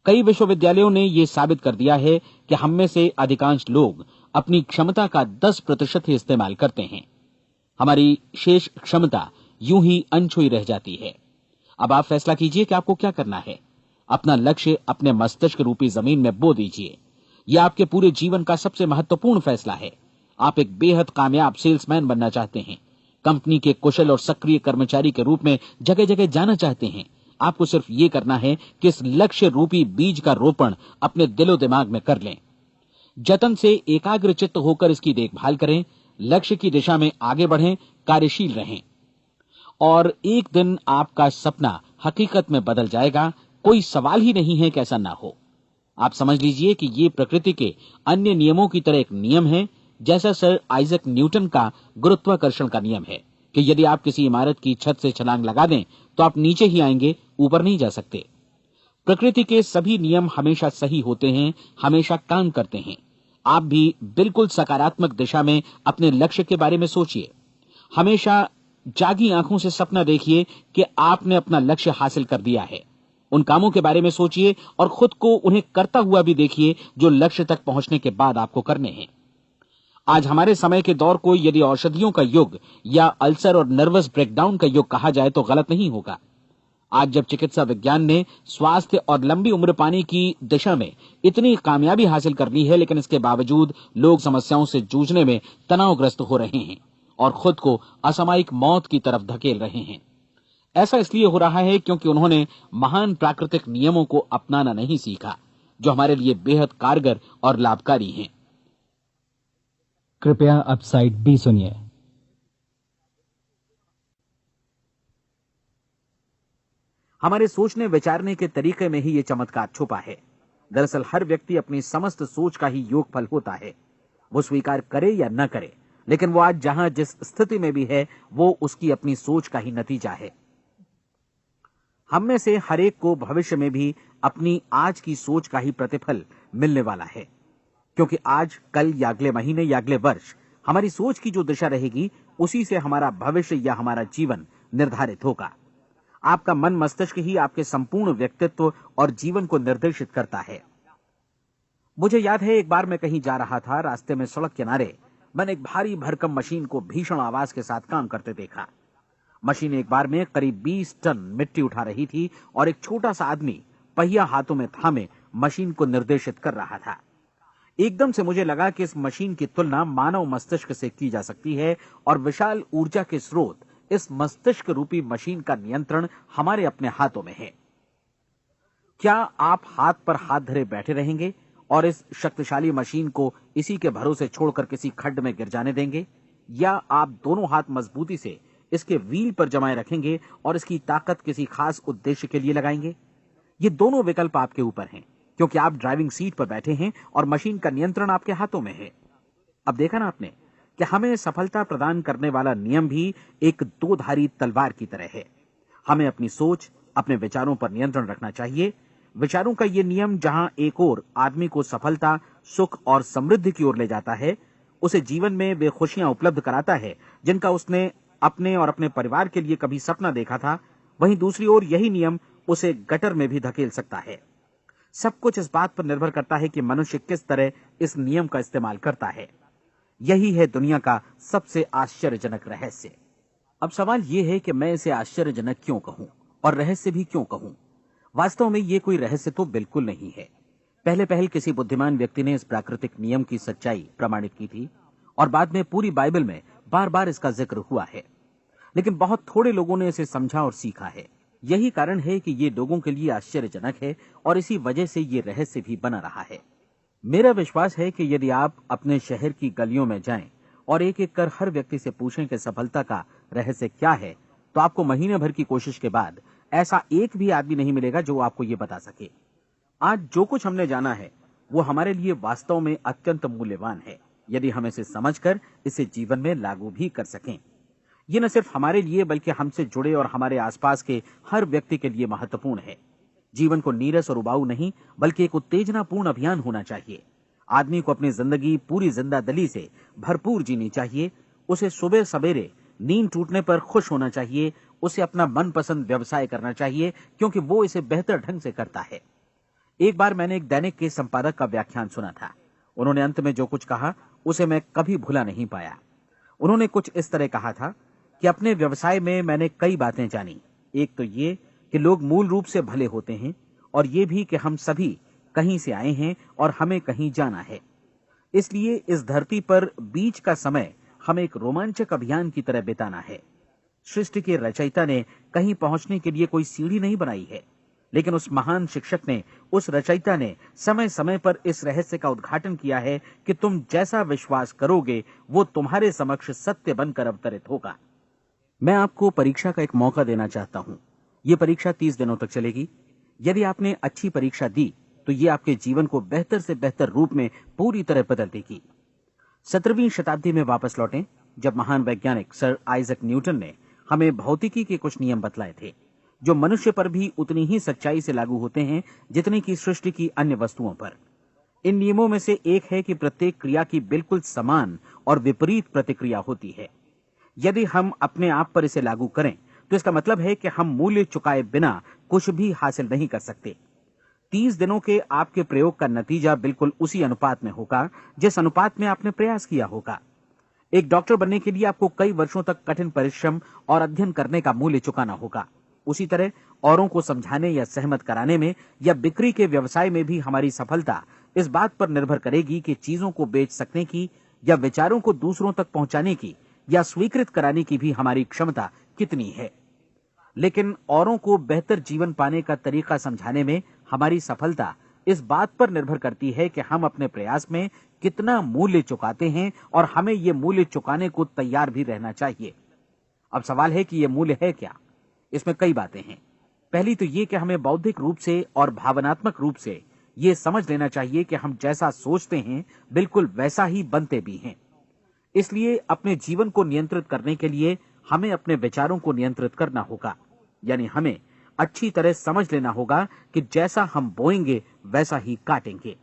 कई विश्वविद्यालयों ने यह साबित कर दिया है कि हम में से अधिकांश लोग अपनी क्षमता का 10% ही इस्तेमाल करते हैं। हमारी शेष क्षमता यूं ही अनछुई रह जाती है। अब आप फैसला कीजिए कि आपको क्या करना है। अपना लक्ष्य अपने मस्तिष्क रूपी जमीन में बो दीजिए। यह आपके पूरे जीवन का सबसे महत्वपूर्ण फैसला है। आप एक बेहद कामयाब सेल्समैन बनना चाहते हैं, कंपनी के कुशल और सक्रिय कर्मचारी के रूप में जगह जगह जाना चाहते हैं। आपको सिर्फ ये करना है कि इस लक्ष्य रूपी बीज का रोपण अपने दिलो दिमाग में कर लें। जतन से एकाग्रचित्त होकर इसकी देखभाल करें, लक्ष्य की दिशा में आगे बढ़ें, कार्यशील रहें, और एक दिन आपका सपना हकीकत में बदल जाएगा। कोई सवाल ही नहीं है कि ऐसा ना हो। आप समझ लीजिए कि ये प्रकृति के अन्य नियमों की तरह एक नियम है, जैसा सर आइजक न्यूटन का गुरुत्वाकर्षण का नियम है कि यदि आप किसी इमारत की छत से छलांग लगा दें तो आप नीचे ही आएंगे, ऊपर नहीं जा सकते। प्रकृति के सभी नियम हमेशा सही होते हैं, हमेशा काम करते हैं। आप भी बिल्कुल सकारात्मक दिशा में अपने लक्ष्य के बारे में सोचिए। हमेशा जागी आंखों से सपना देखिए कि आपने अपना लक्ष्य हासिल कर दिया है। उन कामों के बारे में सोचिए और खुद को उन्हें करता हुआ भी देखिए जो लक्ष्य तक पहुंचने के बाद आपको करने हैं। आज हमारे समय के दौर को यदि औषधियों का युग या अल्सर और नर्वस ब्रेकडाउन का युग कहा जाए तो गलत नहीं होगा। आज जब चिकित्सा विज्ञान ने स्वास्थ्य और लंबी उम्र पाने की दिशा में इतनी कामयाबी हासिल कर ली है, लेकिन इसके बावजूद लोग समस्याओं से जूझने में तनावग्रस्त हो रहे हैं और खुद को असामयिक मौत की तरफ धकेल रहे हैं। ऐसा इसलिए हो रहा है क्योंकि उन्होंने महान प्राकृतिक नियमों को अपनाना नहीं सीखा, जो हमारे लिए बेहद कारगर और लाभकारी हैं। कृपया अब साइड बी सुनिए। हमारे सोचने विचारने के तरीके में ही ये चमत्कार छुपा है। दरअसल हर व्यक्ति अपनी समस्त सोच का ही योगफल होता है। वो स्वीकार करे या न करे, लेकिन वो आज जहां जिस स्थिति में भी है वो उसकी अपनी सोच का ही नतीजा है। हम में से हर एक को भविष्य में भी अपनी आज की सोच का ही प्रतिफल मिलने वाला है, क्योंकि आज, कल या अगले महीने या अगले वर्ष हमारी सोच की जो दिशा रहेगी उसी से हमारा भविष्य या हमारा जीवन निर्धारित होगा। आपका मन मस्तिष्क ही आपके संपूर्ण व्यक्तित्व और जीवन को निर्देशित करता है। मुझे याद है, एक बार मैं कहीं जा रहा था, रास्ते में सड़क किनारे मैंने एक भारी भरकम मशीन को भीषण आवाज के साथ काम करते देखा। मशीन एक बार में करीब 20 टन मिट्टी उठा रही थी और एक छोटा सा आदमी पहिया हाथों में थामे मशीन को निर्देशित कर रहा था। एकदम से मुझे लगा कि इस मशीन की तुलना मानव मस्तिष्क से की जा सकती है और विशाल ऊर्जा के स्रोत इस मस्तिष्क रूपी मशीन का नियंत्रण हमारे अपने हाथों में है। क्या आप हाथ पर हाथ धरे बैठे रहेंगे और इस शक्तिशाली मशीन को इसी के भरोसे छोड़कर किसी खड्ड में गिर जाने देंगे, या आप दोनों हाथ मजबूती से इसके व्हील पर जमाए रखेंगे और इसकी ताकत किसी खास उद्देश्य के लिए लगाएंगे? ये दोनों विकल्प आपके ऊपर हैं, क्योंकि आप ड्राइविंग सीट पर बैठे हैं और मशीन का नियंत्रण आपके हाथों में है। अब देखा ना आपने कि हमें सफलता प्रदान करने वाला नियम भी एक दो-धारी तलवार की तरह है। हमें अपनी सोच, अपने विचारों पर नियंत्रण रखना चाहिए। विचारों का ये नियम जहां एक ओर आदमी को सफलता, सुख और समृद्धि की ओर ले जाता है, उसे जीवन में वे खुशियां उपलब्ध कराता है जिनका उसने अपने और अपने परिवार के लिए कभी सपना देखा था, वहीं दूसरी ओर यही नियम उसे गटर में भी धकेल सकता है। सब कुछ इस बात पर निर्भर करता है कि मनुष्य किस तरह इस नियम का इस्तेमाल करता है। यही है दुनिया का सबसे आश्चर्यजनक रहस्य। अब सवाल यह है कि मैं इसे आश्चर्यजनक क्यों कहूं और रहस्य भी क्यों कहूं। वास्तव में यह कोई रहस्य तो बिल्कुल नहीं है। पहले पहल किसी बुद्धिमान व्यक्ति ने इस प्राकृतिक नियम की सच्चाई प्रमाणित की थी और बाद में पूरी बाइबल में बार बार इसका जिक्र हुआ है, लेकिन बहुत थोड़े लोगों ने इसे समझा और सीखा है। यही कारण है कि ये लोगों के लिए आश्चर्यजनक है और इसी वजह से ये रहस्य भी बना रहा है। मेरा विश्वास है कि यदि आप अपने शहर की गलियों में जाएं और एक एक कर हर व्यक्ति से पूछें कि सफलता का रहस्य क्या है, तो आपको महीने भर की कोशिश के बाद ऐसा एक भी आदमी नहीं मिलेगा जो आपको ये बता सके। आज जो कुछ हमने जाना है वो हमारे लिए वास्तव में अत्यंत मूल्यवान है, यदि हम इसे समझकर इसे जीवन में लागू भी कर सकें। ये न सिर्फ हमारे लिए बल्कि हमसे जुड़े और हमारे आसपास के हर व्यक्ति के लिए महत्वपूर्ण है। जीवन को नीरस और उबाऊ नहीं बल्कि एक उत्तेजनापूर्ण अभियान होना चाहिए। आदमी को अपनी जिंदगी पूरी जिंदादिली से भरपूर जीनी चाहिए। उसे सुबह सवेरे नींद टूटने पर खुश होना चाहिए। उसे अपना मनपसंद व्यवसाय करना चाहिए क्योंकि वो इसे बेहतर ढंग से करता है। एक बार मैंने एक दैनिक के संपादक का व्याख्यान सुना था। उन्होंने अंत में जो कुछ कहा उसे मैं कभी भुला नहीं पाया। उन्होंने कुछ इस तरह कहा था कि अपने व्यवसाय में मैंने कई बातें जानी। एक तो ये कि लोग मूल रूप से भले होते हैं और ये भी कि हम सभी कहीं से आए हैं और हमें कहीं जाना है। इसलिए इस धरती पर बीच का समय हमें एक रोमांचक अभियान की तरह बिताना है। सृष्टि के रचयिता ने कहीं पहुंचने के लिए कोई सीढ़ी नहीं बनाई है, लेकिन उस महान शिक्षक ने, उस रचयिता ने समय समय पर इस रहस्य का उद्घाटन किया है कि तुम जैसा विश्वास करोगे वो तुम्हारे समक्ष सत्य बनकर अवतरित होगा। मैं आपको परीक्षा का एक मौका देना चाहता हूं। यह परीक्षा 30 दिनों तक चलेगी। यदि आपने अच्छी परीक्षा दी तो ये आपके जीवन को बेहतर से बेहतर रूप में पूरी तरह बदल देगी। 17वीं शताब्दी में वापस लौटें, जब महान वैज्ञानिक सर आइजक न्यूटन ने हमें भौतिकी के कुछ नियम बतलाए थे, जो मनुष्य पर भी उतनी ही सच्चाई से लागू होते हैं जितनी की सृष्टि की अन्य वस्तुओं पर। इन नियमों में से एक है कि प्रत्येक क्रिया की बिल्कुल समान और विपरीत प्रतिक्रिया होती है। यदि हम अपने आप पर इसे लागू करें तो इसका मतलब है कि हम मूल्य चुकाए बिना कुछ भी हासिल नहीं कर सकते। 30 दिनों के आपके प्रयोग का नतीजा बिल्कुल उसी अनुपात में होगा जिस अनुपात में आपने प्रयास किया होगा। एक डॉक्टर बनने के लिए आपको कई वर्षों तक कठिन परिश्रम और अध्ययन करने का मूल्य चुकाना होगा। उसी तरह औरों को समझाने या सहमत कराने में या बिक्री के व्यवसाय में भी हमारी सफलता इस बात पर निर्भर करेगी कि चीजों को बेच सकने की या विचारों को दूसरों तक पहुंचाने की या स्वीकृत कराने की भी हमारी क्षमता कितनी है। लेकिन औरों को बेहतर जीवन पाने का तरीका समझाने में हमारी सफलता इस बात पर निर्भर करती है कि हम अपने प्रयास में कितना मूल्य चुकाते हैं और हमें यह मूल्य चुकाने को तैयार भी रहना चाहिए। अब सवाल है कि यह मूल्य है क्या? इसमें कई बातें हैं। पहली तो यह कि हमें बौद्धिक रूप से और भावनात्मक रूप से यह समझ लेना चाहिए कि हम जैसा सोचते हैं बिल्कुल वैसा ही बनते भी हैं। इसलिए अपने जीवन को नियंत्रित करने के लिए हमें अपने विचारों को नियंत्रित करना होगा। यानी हमें अच्छी तरह समझ लेना होगा कि जैसा हम बोएंगे वैसा ही काटेंगे।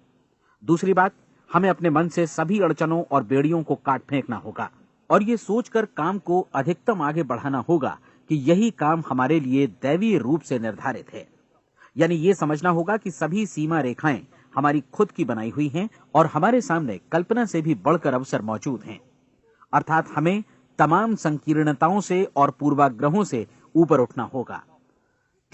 दूसरी बात, हमें अपने मन से सभी अड़चनों और बेड़ियों को काट फेंकना होगा और ये सोचकर काम को अधिकतम आगे बढ़ाना होगा कि यही काम हमारे लिए दैवीय रूप से निर्धारित है। यानी ये समझना होगा कि सभी सीमा रेखाएं हमारी खुद की बनाई हुई हैं और हमारे सामने कल्पना से भी बढ़कर अवसर मौजूद हैं। अर्थात हमें तमाम संकीर्णताओं से और पूर्वाग्रहों से ऊपर उठना होगा।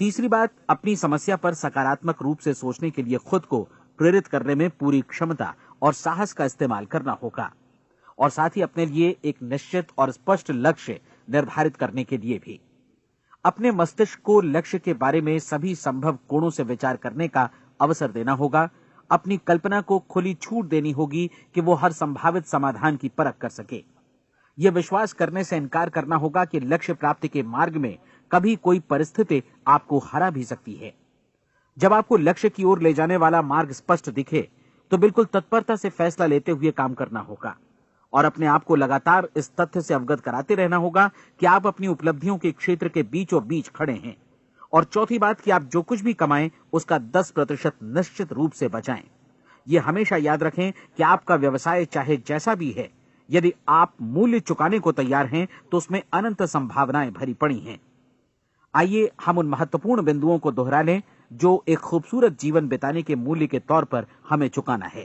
तीसरी बात, अपनी समस्या पर सकारात्मक रूप से सोचने के लिए खुद को प्रेरित करने में पूरी क्षमता और साहस का इस्तेमाल करना होगा और साथ ही अपने लिए एक निश्चित और स्पष्ट लक्ष्य निर्धारित करने के लिए भी अपने मस्तिष्क को लक्ष्य के बारे में सभी संभव कोणों से विचार करने का अवसर देना होगा। अपनी कल्पना को खुली छूट देनी होगी कि वो हर संभावित समाधान की परख कर सके। यह विश्वास करने से इनकार करना होगा कि लक्ष्य प्राप्ति के मार्ग में कभी कोई परिस्थिति आपको हरा भी सकती है। जब आपको लक्ष्य की ओर ले जाने वाला मार्ग स्पष्ट दिखे तो बिल्कुल तत्परता से फैसला लेते हुए काम करना होगा और अपने आप को लगातार इस तथ्य से अवगत कराते रहना होगा कि आप अपनी उपलब्धियों के क्षेत्र के बीचों बीच खड़े हैं। और चौथी बात कि आप जो कुछ भी कमाएं उसका 10% निश्चित रूप से बचाएं। यह हमेशा याद रखें कि आपका व्यवसाय चाहे जैसा भी है, यदि आप मूल्य चुकाने को तैयार हैं तो उसमें अनंत संभावनाएं भरी पड़ी हैं। आइए हम उन महत्वपूर्ण बिंदुओं को दोहरा लें जो एक खूबसूरत जीवन बिताने के मूल्य के तौर पर हमें चुकाना है।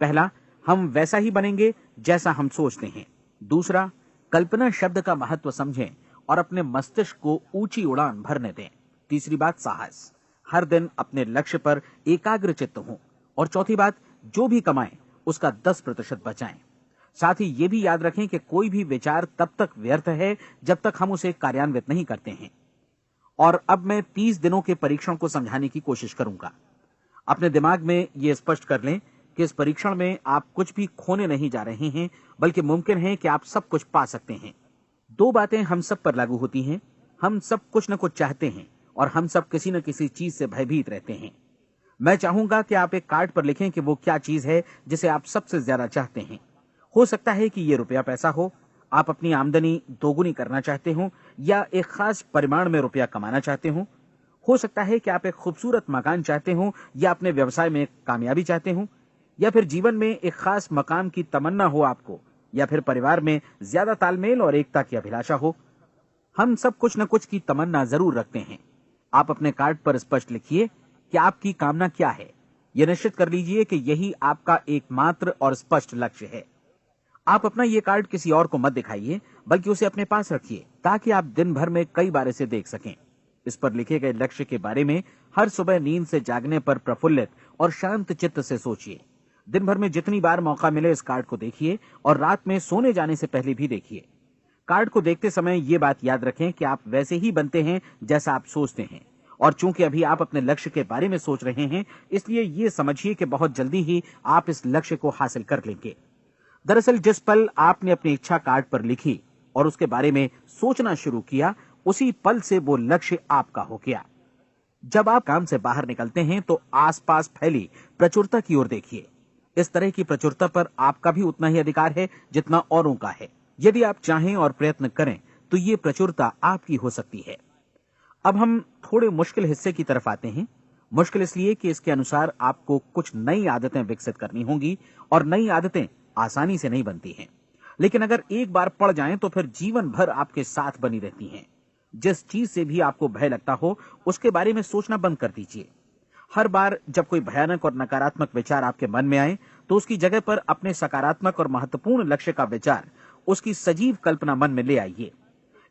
पहला, हम वैसा ही बनेंगे जैसा हम सोचते हैं। दूसरा, कल्पना शब्द का महत्व समझें और अपने मस्तिष्क को ऊंची उड़ान भरने दें। तीसरी बात, साहस, हर दिन अपने लक्ष्य पर एकाग्र चित्त हों। और चौथी बात, जो भी कमाएं उसका 10% बचाएं। साथ ही ये भी याद रखें कि कोई भी विचार तब तक व्यर्थ है जब तक हम उसे कार्यान्वित नहीं करते हैं। और अब मैं 30 दिनों के परीक्षण को समझाने की कोशिश करूंगा। अपने दिमाग में ये स्पष्ट कर लें कि इस परीक्षण में आप कुछ भी खोने नहीं जा रहे हैं, बल्कि मुमकिन है कि आप सब कुछ पा सकते हैं। 2 बातें हम सब पर लागू होती हैं। हम सब कुछ न कुछ चाहते हैं और हम सब किसी न किसी चीज से भयभीत रहते हैं। मैं चाहूंगा कि आप एक कार्ड पर लिखें कि वो क्या चीज है जिसे आप सबसे ज्यादा चाहते हैं। हो सकता है कि ये रुपया पैसा हो, आप अपनी आमदनी दोगुनी करना चाहते हो, या एक खास परिमाण में रुपया कमाना चाहते हो सकता है कि आप एक खूबसूरत मकान चाहते हो, या अपने व्यवसाय में कामयाबी चाहते हो, या फिर जीवन में एक खास मकाम की तमन्ना हो आपको, या फिर परिवार में ज्यादा तालमेल और एकता की अभिलाषा हो। हम सब कुछ न कुछ की तमन्ना जरूर रखते हैं। आप अपने कार्ड पर स्पष्ट लिखिए कि आपकी कामना क्या है। यह निश्चित कर लीजिए कि यही आपका एकमात्र और स्पष्ट लक्ष्य है। आप अपना ये कार्ड किसी और को मत दिखाइए, बल्कि उसे अपने पास रखिए ताकि आप दिन भर में कई बार इसे देख सकें। इस पर लिखे गए लक्ष्य के बारे में हर सुबह नींद से जागने पर प्रफुल्लित और शांत चित्त से सोचिए। दिन भर में जितनी बार मौका मिले इस कार्ड को देखिए और रात में सोने जाने से पहले भी देखिए। कार्ड को देखते समय ये बात याद रखें कि आप वैसे ही बनते हैं जैसा आप सोचते हैं। और चूंकि अभी आप अपने लक्ष्य के बारे में सोच रहे हैं, इसलिए ये समझिए कि बहुत जल्दी ही आप इस लक्ष्य को हासिल कर लेंगे। दरअसल जिस पल आपने अपनी इच्छा कार्ड पर लिखी और उसके बारे में सोचना शुरू किया, उसी पल से वो लक्ष्य आपका हो गया। जब आप काम से बाहर निकलते हैं तो आसपास फैली प्रचुरता की ओर देखिए। इस तरह की प्रचुरता पर आपका भी उतना ही अधिकार है जितना औरों का है। यदि आप चाहें और प्रयत्न करें तो ये प्रचुरता आपकी हो सकती है। अब हम थोड़े मुश्किल हिस्से की तरफ आते हैं। मुश्किल इसलिए कि इसके अनुसार आपको कुछ नई आदतें विकसित करनी होंगी, और नई आदतें आसानी से नहीं बनती हैं, लेकिन अगर एक बार पड़ जाएं तो फिर जीवन भर आपके साथ बनी रहती हैं। जिस चीज से भी आपको भय लगता हो उसके बारे में सोचना बंद कर दीजिए। हर बार जब कोई भयानक और नकारात्मक विचार आपके मन में आए तो उसकी जगह पर अपने सकारात्मक और महत्वपूर्ण लक्ष्य का विचार, उसकी सजीव कल्पना मन में ले आइए।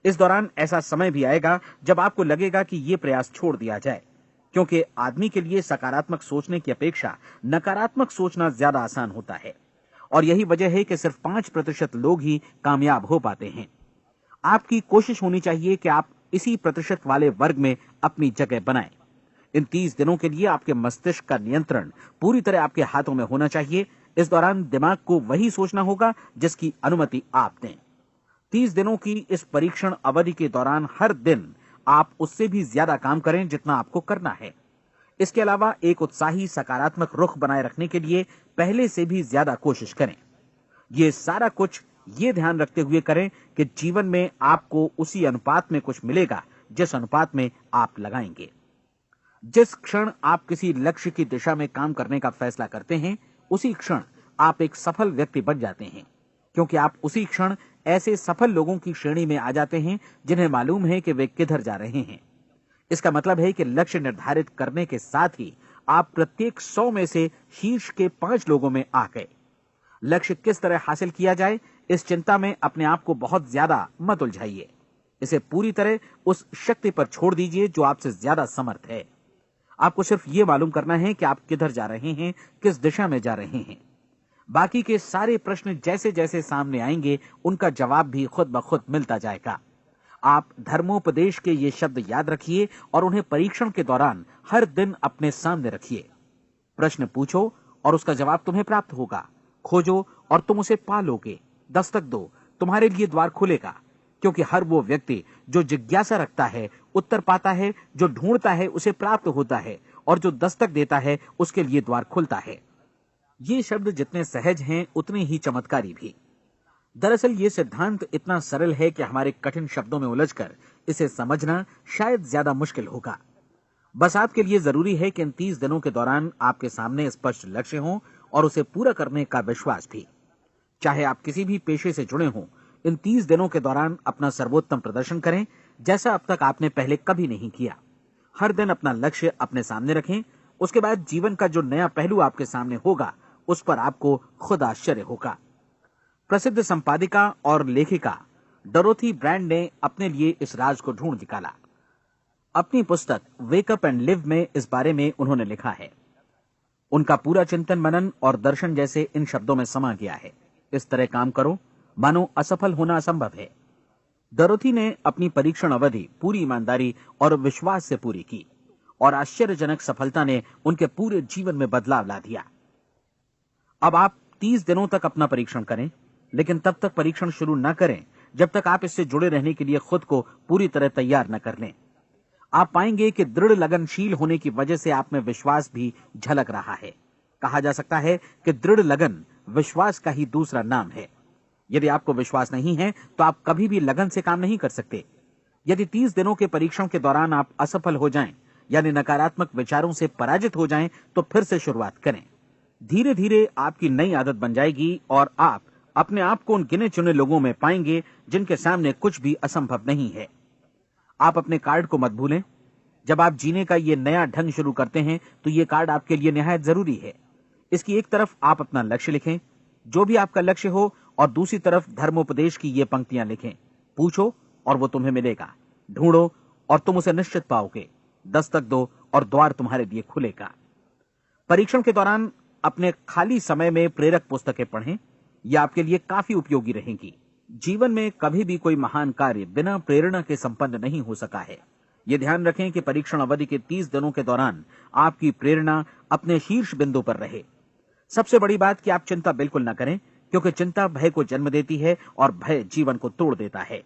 इस दौरान ऐसा समय भी आएगा जब आपको लगेगा कि ये प्रयास छोड़ दिया जाए, क्योंकि आदमी के लिए सकारात्मक सोचने की अपेक्षा नकारात्मक सोचना ज्यादा आसान होता है। और यही वजह है कि सिर्फ 5% लोग ही कामयाब हो पाते हैं। आपकी कोशिश होनी चाहिए कि आप इसी प्रतिशत वाले वर्ग में अपनी जगह बनाएं। इन 30 दिनों के लिए आपके मस्तिष्क का नियंत्रण पूरी तरह आपके हाथों में होना चाहिए। इस दौरान दिमाग को वही सोचना होगा जिसकी अनुमति आप दें। 30 दिनों की इस परीक्षण अवधि के दौरान हर दिन आप उससे भी ज्यादा काम करें जितना आपको करना है। इसके अलावा एक उत्साही सकारात्मक रुख बनाए रखने के लिए पहले से भी ज्यादा कोशिश करें। ये सारा कुछ ये ध्यान रखते हुए करें कि जीवन में आपको उसी अनुपात में कुछ मिलेगा जिस अनुपात में आप लगाएंगे। जिस क्षण आप किसी लक्ष्य की दिशा में काम करने का फैसला करते हैं, उसी क्षण आप एक सफल व्यक्ति बन जाते हैं, क्योंकि आप उसी क्षण ऐसे सफल लोगों की श्रेणी में आ जाते हैं जिन्हें मालूम है कि वे किधर जा रहे हैं। इसका मतलब है कि लक्ष्य निर्धारित करने के साथ ही आप प्रत्येक 100 में से शीर्ष के 5 लोगों में आ गए। लक्ष्य किस तरह हासिल किया जाए, इस चिंता में अपने आप को बहुत ज्यादा मत उलझाइए। इसे पूरी तरह उस शक्ति पर छोड़ दीजिए जो आपसे ज्यादा समर्थ है। आपको सिर्फ ये मालूम करना है कि आप किधर जा रहे हैं, किस दिशा में जा रहे हैं। बाकी के सारे प्रश्न जैसे जैसे सामने आएंगे उनका जवाब भी खुद ब खुद मिलता जाएगा। आप धर्मोपदेश के ये शब्द याद रखिए और उन्हें परीक्षण के दौरान हर दिन अपने सामने रखिए। प्रश्न पूछो और उसका जवाब तुम्हें प्राप्त होगा। खोजो और तुम उसे पा लोगे। दस्तक दो, तुम्हारे लिए द्वार खुलेगा, क्योंकि हर वो व्यक्ति जो जिज्ञासा रखता है उत्तर पाता है, जो ढूंढता है उसे प्राप्त होता है, और जो दस्तक देता है उसके लिए द्वार खुलता है। ये शब्द जितने सहज हैं उतने ही चमत्कारी भी। दरअसल ये सिद्धांत इतना सरल है कि हमारे कठिन शब्दों में उलझकर इसे समझना शायद ज्यादा मुश्किल होगा। बस आपके लिए जरूरी है कि इन 30 दिनों के दौरान आपके सामने स्पष्ट लक्ष्य हो और उसे पूरा करने का विश्वास भी। चाहे आप किसी भी पेशे से जुड़े हों, इन 30 दिनों के दौरान अपना सर्वोत्तम प्रदर्शन करें, जैसा अब तक आपने पहले कभी नहीं किया। हर दिन अपना लक्ष्य अपने सामने रखें। उसके बाद जीवन का जो नया पहलू आपके सामने होगा उस पर आपको खुद आश्चर्य होगा। प्रसिद्ध संपादिका और लेखिका डोरोथी ब्रैंड ने अपने लिए इस राज को ढूंढ निकाला। अपनी पुस्तक वेक अप एंड लिव में इस बारे में उन्होंने लिखा है। उनका पूरा चिंतन मनन और दर्शन जैसे इन शब्दों में समा गया है। इस तरह काम करो मानो असफल होना असंभव है। डोरोथी ने अपनी परीक्षण अवधि पूरी ईमानदारी और विश्वास से पूरी की और आश्चर्यजनक सफलता ने उनके पूरे जीवन में बदलाव ला दिया। अब आप 30 दिनों तक अपना परीक्षण करें, लेकिन तब तक परीक्षण शुरू न करें जब तक आप इससे जुड़े रहने के लिए खुद को पूरी तरह तैयार न कर लें। आप पाएंगे कि दृढ़ लगनशील होने की वजह से आप में विश्वास भी झलक रहा है। कहा जा सकता है कि दृढ़ लगन विश्वास का ही दूसरा नाम है। यदि आपको विश्वास नहीं है तो आप कभी भी लगन से काम नहीं कर सकते। यदि 30 दिनों के परीक्षण के दौरान आप असफल हो जाएं, यानी नकारात्मक विचारों से पराजित हो जाएं, तो फिर से शुरुआत करें। धीरे धीरे आपकी नई आदत बन जाएगी और आप अपने आप को उन गिने चुने लोगों में पाएंगे जिनके सामने कुछ भी असंभव नहीं है। आप अपने कार्ड को मत भूलें। जब आप जीने का ये नया ढंग शुरू करते हैं तो ये कार्ड आपके लिए निहायत जरूरी है। इसकी एक तरफ आप अपना लक्ष्य लिखें, जो भी आपका लक्ष्य हो, और दूसरी तरफ धर्मोपदेश की ये पंक्तियां लिखें। पूछो और वो तुम्हें मिलेगा, ढूंढो और तुम उसे निश्चित पाओगे, दस्तक दो और द्वार तुम्हारे लिए खुलेगा। परीक्षण के दौरान अपने खाली समय में प्रेरक पुस्तकें पढ़ें। ये आपके लिए काफी उपयोगी रहेंगी। जीवन में कभी भी कोई महान कार्य बिना प्रेरणा के संपन्न नहीं हो सका है। ये ध्यान रखें कि परीक्षण अवधि के 30 दिनों के दौरान आपकी प्रेरणा अपने शीर्ष बिंदु पर रहे। सबसे बड़ी बात कि आप चिंता बिल्कुल न करें, क्योंकि चिंता भय को जन्म देती है और भय जीवन को तोड़ देता है।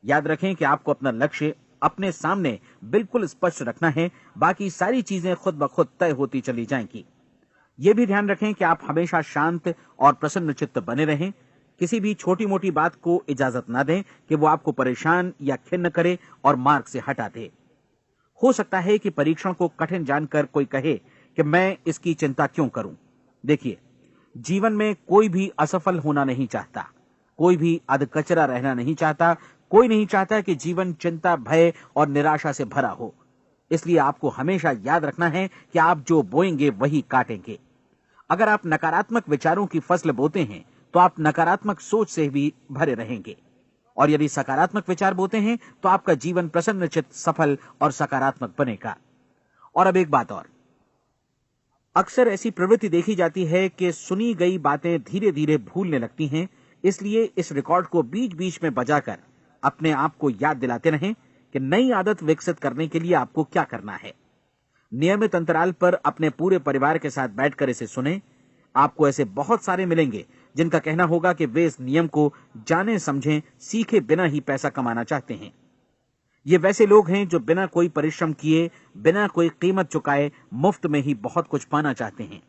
याद रखें कि आपको अपना लक्ष्य अपने सामने बिल्कुल स्पष्ट रखना है, बाकी सारी चीजें खुद ब खुद तय होती चली जाएंगी। ये भी ध्यान रखें कि आप हमेशा शांत और प्रसन्न चित्त बने रहें। किसी भी छोटी मोटी बात को इजाजत ना दें कि वो आपको परेशान या खिन्न करे और मार्ग से हटा दे। हो सकता है कि परीक्षण को कठिन जानकर कोई कहे कि मैं इसकी चिंता क्यों करूं। देखिए, जीवन में कोई भी असफल होना नहीं चाहता, कोई भी अधकचरा रहना नहीं चाहता, कोई नहीं चाहता कि जीवन चिंता, भय और निराशा से भरा हो। इसलिए आपको हमेशा याद रखना है कि आप जो बोएंगे वही काटेंगे। अगर आप नकारात्मक विचारों की फसल बोते हैं तो आप नकारात्मक सोच से भी भरे रहेंगे, और यदि सकारात्मक विचार बोते हैं तो आपका जीवन प्रसन्नचित्त, सफल और सकारात्मक बनेगा। और अब एक बात और, अक्सर ऐसी प्रवृत्ति देखी जाती है कि सुनी गई बातें धीरे धीरे भूलने लगती हैं। इसलिए इस रिकॉर्ड को बीच बीच में बजाकर अपने आप को याद दिलाते रहें कि नई आदत विकसित करने के लिए आपको क्या करना है। नियमित अंतराल पर अपने पूरे परिवार के साथ बैठकर इसे सुनें। आपको ऐसे बहुत सारे मिलेंगे जिनका कहना होगा कि वे इस नियम को जाने समझें सीखे बिना ही पैसा कमाना चाहते हैं। ये वैसे लोग हैं जो बिना कोई परिश्रम किए, बिना कोई कीमत चुकाए मुफ्त में ही बहुत कुछ पाना चाहते हैं,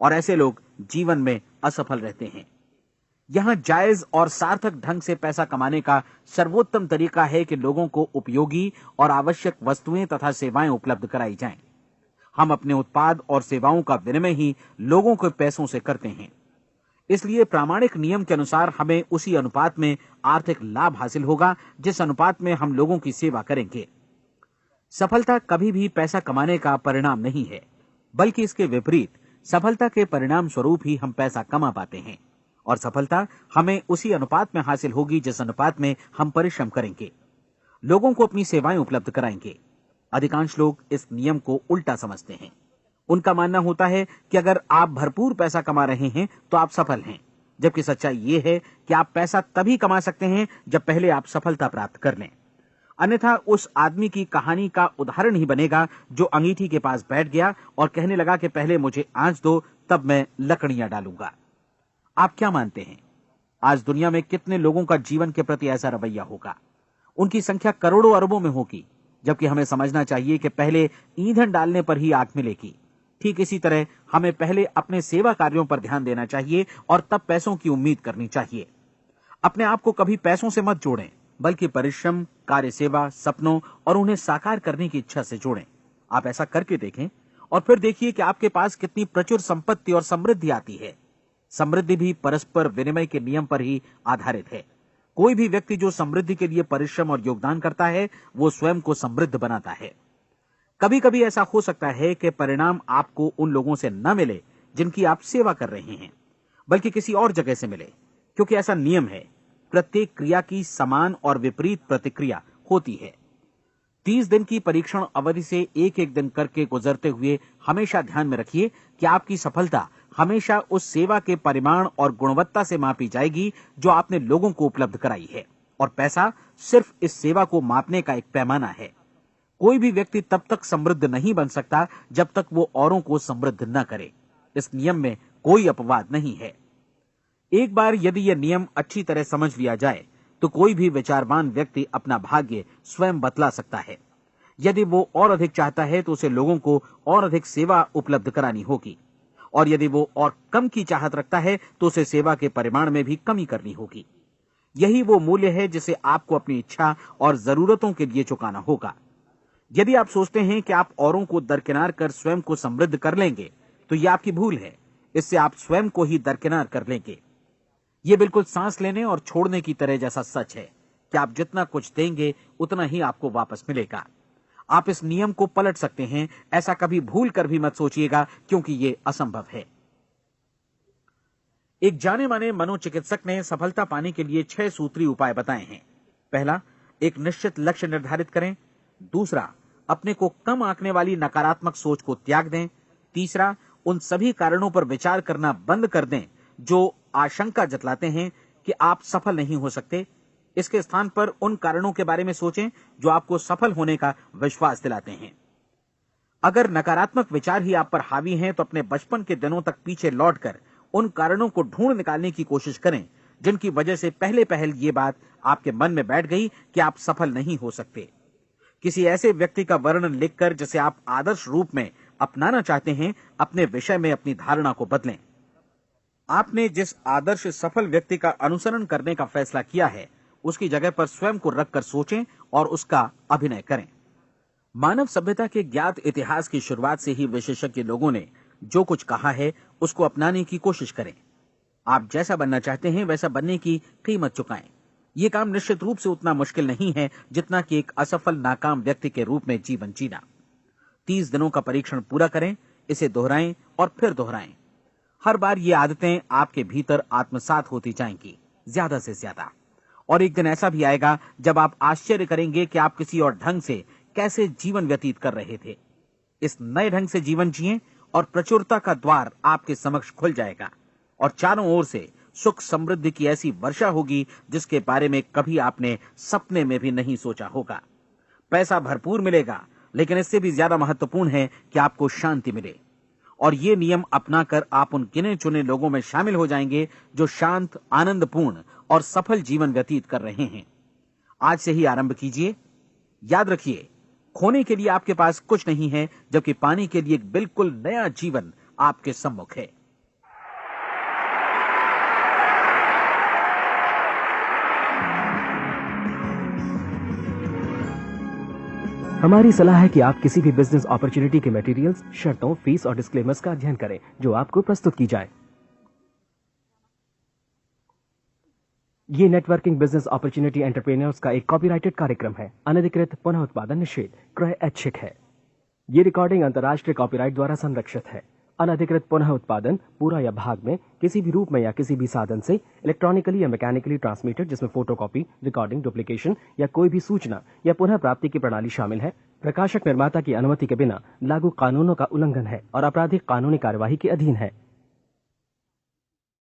और ऐसे लोग जीवन में असफल रहते हैं। यहां जायज और सार्थक ढंग से पैसा कमाने का सर्वोत्तम तरीका है कि लोगों को उपयोगी और आवश्यक वस्तुएं तथा सेवाएं उपलब्ध कराई जाएं। हम अपने उत्पाद और सेवाओं का विनिमय ही लोगों के पैसों से करते हैं। इसलिए प्रामाणिक नियम के अनुसार हमें उसी अनुपात में आर्थिक लाभ हासिल होगा जिस अनुपात में हम लोगों की सेवा करेंगे। सफलता कभी भी पैसा कमाने का परिणाम नहीं है, बल्कि इसके विपरीत सफलता के परिणाम स्वरूप ही हम पैसा कमा पाते हैं, और सफलता हमें उसी अनुपात में हासिल होगी जिस अनुपात में हम परिश्रम करेंगे, लोगों को अपनी सेवाएं उपलब्ध कराएंगे। अधिकांश लोग इस नियम को उल्टा समझते हैं। उनका मानना होता है कि अगर आप भरपूर पैसा कमा रहे हैं तो आप सफल हैं, जबकि सच्चाई ये है कि आप पैसा तभी कमा सकते हैं जब पहले आप सफलता प्राप्त कर लें। अन्यथा उस आदमी की कहानी का उदाहरण ही बनेगा जो अंगीठी के पास बैठ गया और कहने लगा कि पहले मुझे आंच दो, तब मैं लकड़ियां डालूंगा। आप क्या मानते हैं, आज दुनिया में कितने लोगों का जीवन के प्रति ऐसा रवैया होगा? उनकी संख्या करोड़ों अरबों में होगी, जबकि हमें समझना चाहिए कि पहले ईंधन डालने पर ही आग मिलेगी। ठीक इसी तरह हमें पहले अपने सेवा कार्यों पर ध्यान देना चाहिए और तब पैसों की उम्मीद करनी चाहिए। अपने आप को कभी पैसों से मत जोड़ें, बल्कि परिश्रम, कार्य सेवा, सपनों और उन्हें साकार करने की इच्छा से जोड़ें। आप ऐसा करके देखें और फिर देखिए कि आपके पास कितनी प्रचुर संपत्ति और समृद्धि आती है। समृद्धि भी परस्पर विनिमय के नियम पर ही आधारित है। कोई भी व्यक्ति जो समृद्धि के लिए परिश्रम और योगदान करता है, वो स्वयं को समृद्ध बनाता है। कभी कभी ऐसा हो सकता है कि परिणाम आपको उन लोगों से न मिले जिनकी आप सेवा कर रहे हैं, बल्कि किसी और जगह से मिले, क्योंकि ऐसा नियम है, प्रत्येक क्रिया की समान और विपरीत प्रतिक्रिया होती है। 30 दिन की परीक्षण अवधि से एक एक दिन करके गुजरते हुए हमेशा ध्यान में रखिए कि आपकी सफलता हमेशा उस सेवा के परिमाण और गुणवत्ता से मापी जाएगी जो आपने लोगों को उपलब्ध कराई है, और पैसा सिर्फ इस सेवा को मापने का एक पैमाना है। कोई भी व्यक्ति तब तक समृद्ध नहीं बन सकता जब तक वो औरों को समृद्ध न करे। इस नियम में कोई अपवाद नहीं है। एक बार यदि यह नियम अच्छी तरह समझ लिया जाए तो कोई भी विचारवान व्यक्ति अपना भाग्य स्वयं बतला सकता है। यदि वो और अधिक चाहता है तो उसे लोगों को और अधिक सेवा उपलब्ध करानी होगी, और यदि वो और कम की चाहत रखता है तो उसे सेवा के परिमाण में भी कमी करनी होगी। यही वो मूल्य है जिसे आपको अपनी इच्छा और जरूरतों के लिए चुकाना होगा। यदि आप सोचते हैं कि आप औरों को दरकिनार कर स्वयं को समृद्ध कर लेंगे तो यह आपकी भूल है। इससे आप स्वयं को ही दरकिनार कर लेंगे। यह बिल्कुल सांस लेने और छोड़ने की तरह जैसा सच है कि आप जितना कुछ देंगे उतना ही आपको वापस मिलेगा। आप इस नियम को पलट सकते हैं, ऐसा कभी भूल कर भी मत सोचिएगा, क्योंकि यह असंभव है। एक जाने माने मनोचिकित्सक ने सफलता पाने के लिए 6 सूत्री उपाय बताए हैं। पहला, एक निश्चित लक्ष्य निर्धारित करें। दूसरा, अपने को कम आंकने वाली नकारात्मक सोच को त्याग दें। तीसरा, उन सभी कारणों पर विचार करना बंद कर दें जो आशंका जतलाते हैं कि आप सफल नहीं हो सकते। इसके स्थान पर उन कारणों के बारे में सोचें जो आपको सफल होने का विश्वास दिलाते हैं। अगर नकारात्मक विचार ही आप पर हावी हैं तो अपने बचपन के दिनों तक पीछे लौटकर उन कारणों को ढूंढ निकालने की कोशिश करें जिनकी वजह से पहले पहल ये बात आपके मन में बैठ गई कि आप सफल नहीं हो सकते। किसी ऐसे व्यक्ति का वर्णन लिखकर जिसे आप आदर्श रूप में अपनाना चाहते हैं, अपने विषय में अपनी धारणा को बदलें। आपने जिस आदर्श सफल व्यक्ति का अनुसरण करने का फैसला किया है उसकी जगह पर स्वयं को रखकर सोचें और उसका अभिनय करें। मानव सभ्यता के ज्ञात इतिहास की शुरुआत से ही विशेषज्ञ लोगों ने जो कुछ कहा है उसको अपनाने की कोशिश करें। आप जैसा बनना चाहते हैं वैसा बनने की कीमत चुकाएं। यह काम निश्चित रूप से उतना मुश्किल नहीं है जितना कि एक असफल नाकाम व्यक्ति के रूप में जीवन जीना। 30 दिनों का परीक्षण पूरा करें, इसे दोहराएं और फिर दोहराएं। हर बार ये आदतें आपके भीतर आत्मसात होती जाएंगी, ज्यादा से ज्यादा। और एक दिन ऐसा भी आएगा जब आप आश्चर्य करेंगे कि आप किसी और ढंग से कैसे जीवन व्यतीत कर रहे थे। इस नए ढंग से जीवन जिएं और प्रचुरता का द्वार आपके समक्ष खुल जाएगा और चारों ओर से सुख समृद्धि की ऐसी वर्षा होगी जिसके बारे में कभी आपने सपने में भी नहीं सोचा होगा। पैसा भरपूर मिलेगा, लेकिन इससे भी ज्यादा महत्वपूर्ण है कि आपको शांति मिले। और ये नियम अपनाकर आप उन गिने चुने लोगों में शामिल हो जाएंगे जो शांत, आनंदपूर्ण और सफल जीवन व्यतीत कर रहे हैं। आज से ही आरंभ कीजिए। याद रखिए, खोने के लिए आपके पास कुछ नहीं है, जबकि पाने के लिए एक बिल्कुल नया जीवन आपके सम्मुख है। हमारी सलाह है कि आप किसी भी बिजनेस अपॉर्चुनिटी के मटेरियल्स, शर्तों, फीस और डिस्क्लेमर्स का अध्ययन करें जो आपको प्रस्तुत की जाए। ये नेटवर्किंग बिजनेस अपॉर्चुनिटी एंटरप्रेन्योर्स का एक कॉपीराइटेड कार्यक्रम है। अनधिकृत पुनः उत्पादन निषेध, क्रय ऐच्छिक है। ये रिकॉर्डिंग अंतर्राष्ट्रीय कॉपीराइट द्वारा संरक्षित है। अनधिकृत पुनः उत्पादन पूरा या भाग में किसी भी रूप में या किसी भी साधन से इलेक्ट्रॉनिकली या मैकेनिकली ट्रांसमिटेड जिसमें फोटोकॉपी, रिकॉर्डिंग, डुप्लीकेशन या कोई भी सूचना या पुनः प्राप्ति की प्रणाली शामिल है, प्रकाशक निर्माता की अनुमति के बिना लागू कानूनों का उल्लंघन है और आपराधिक कानूनी कार्यवाही के अधीन है।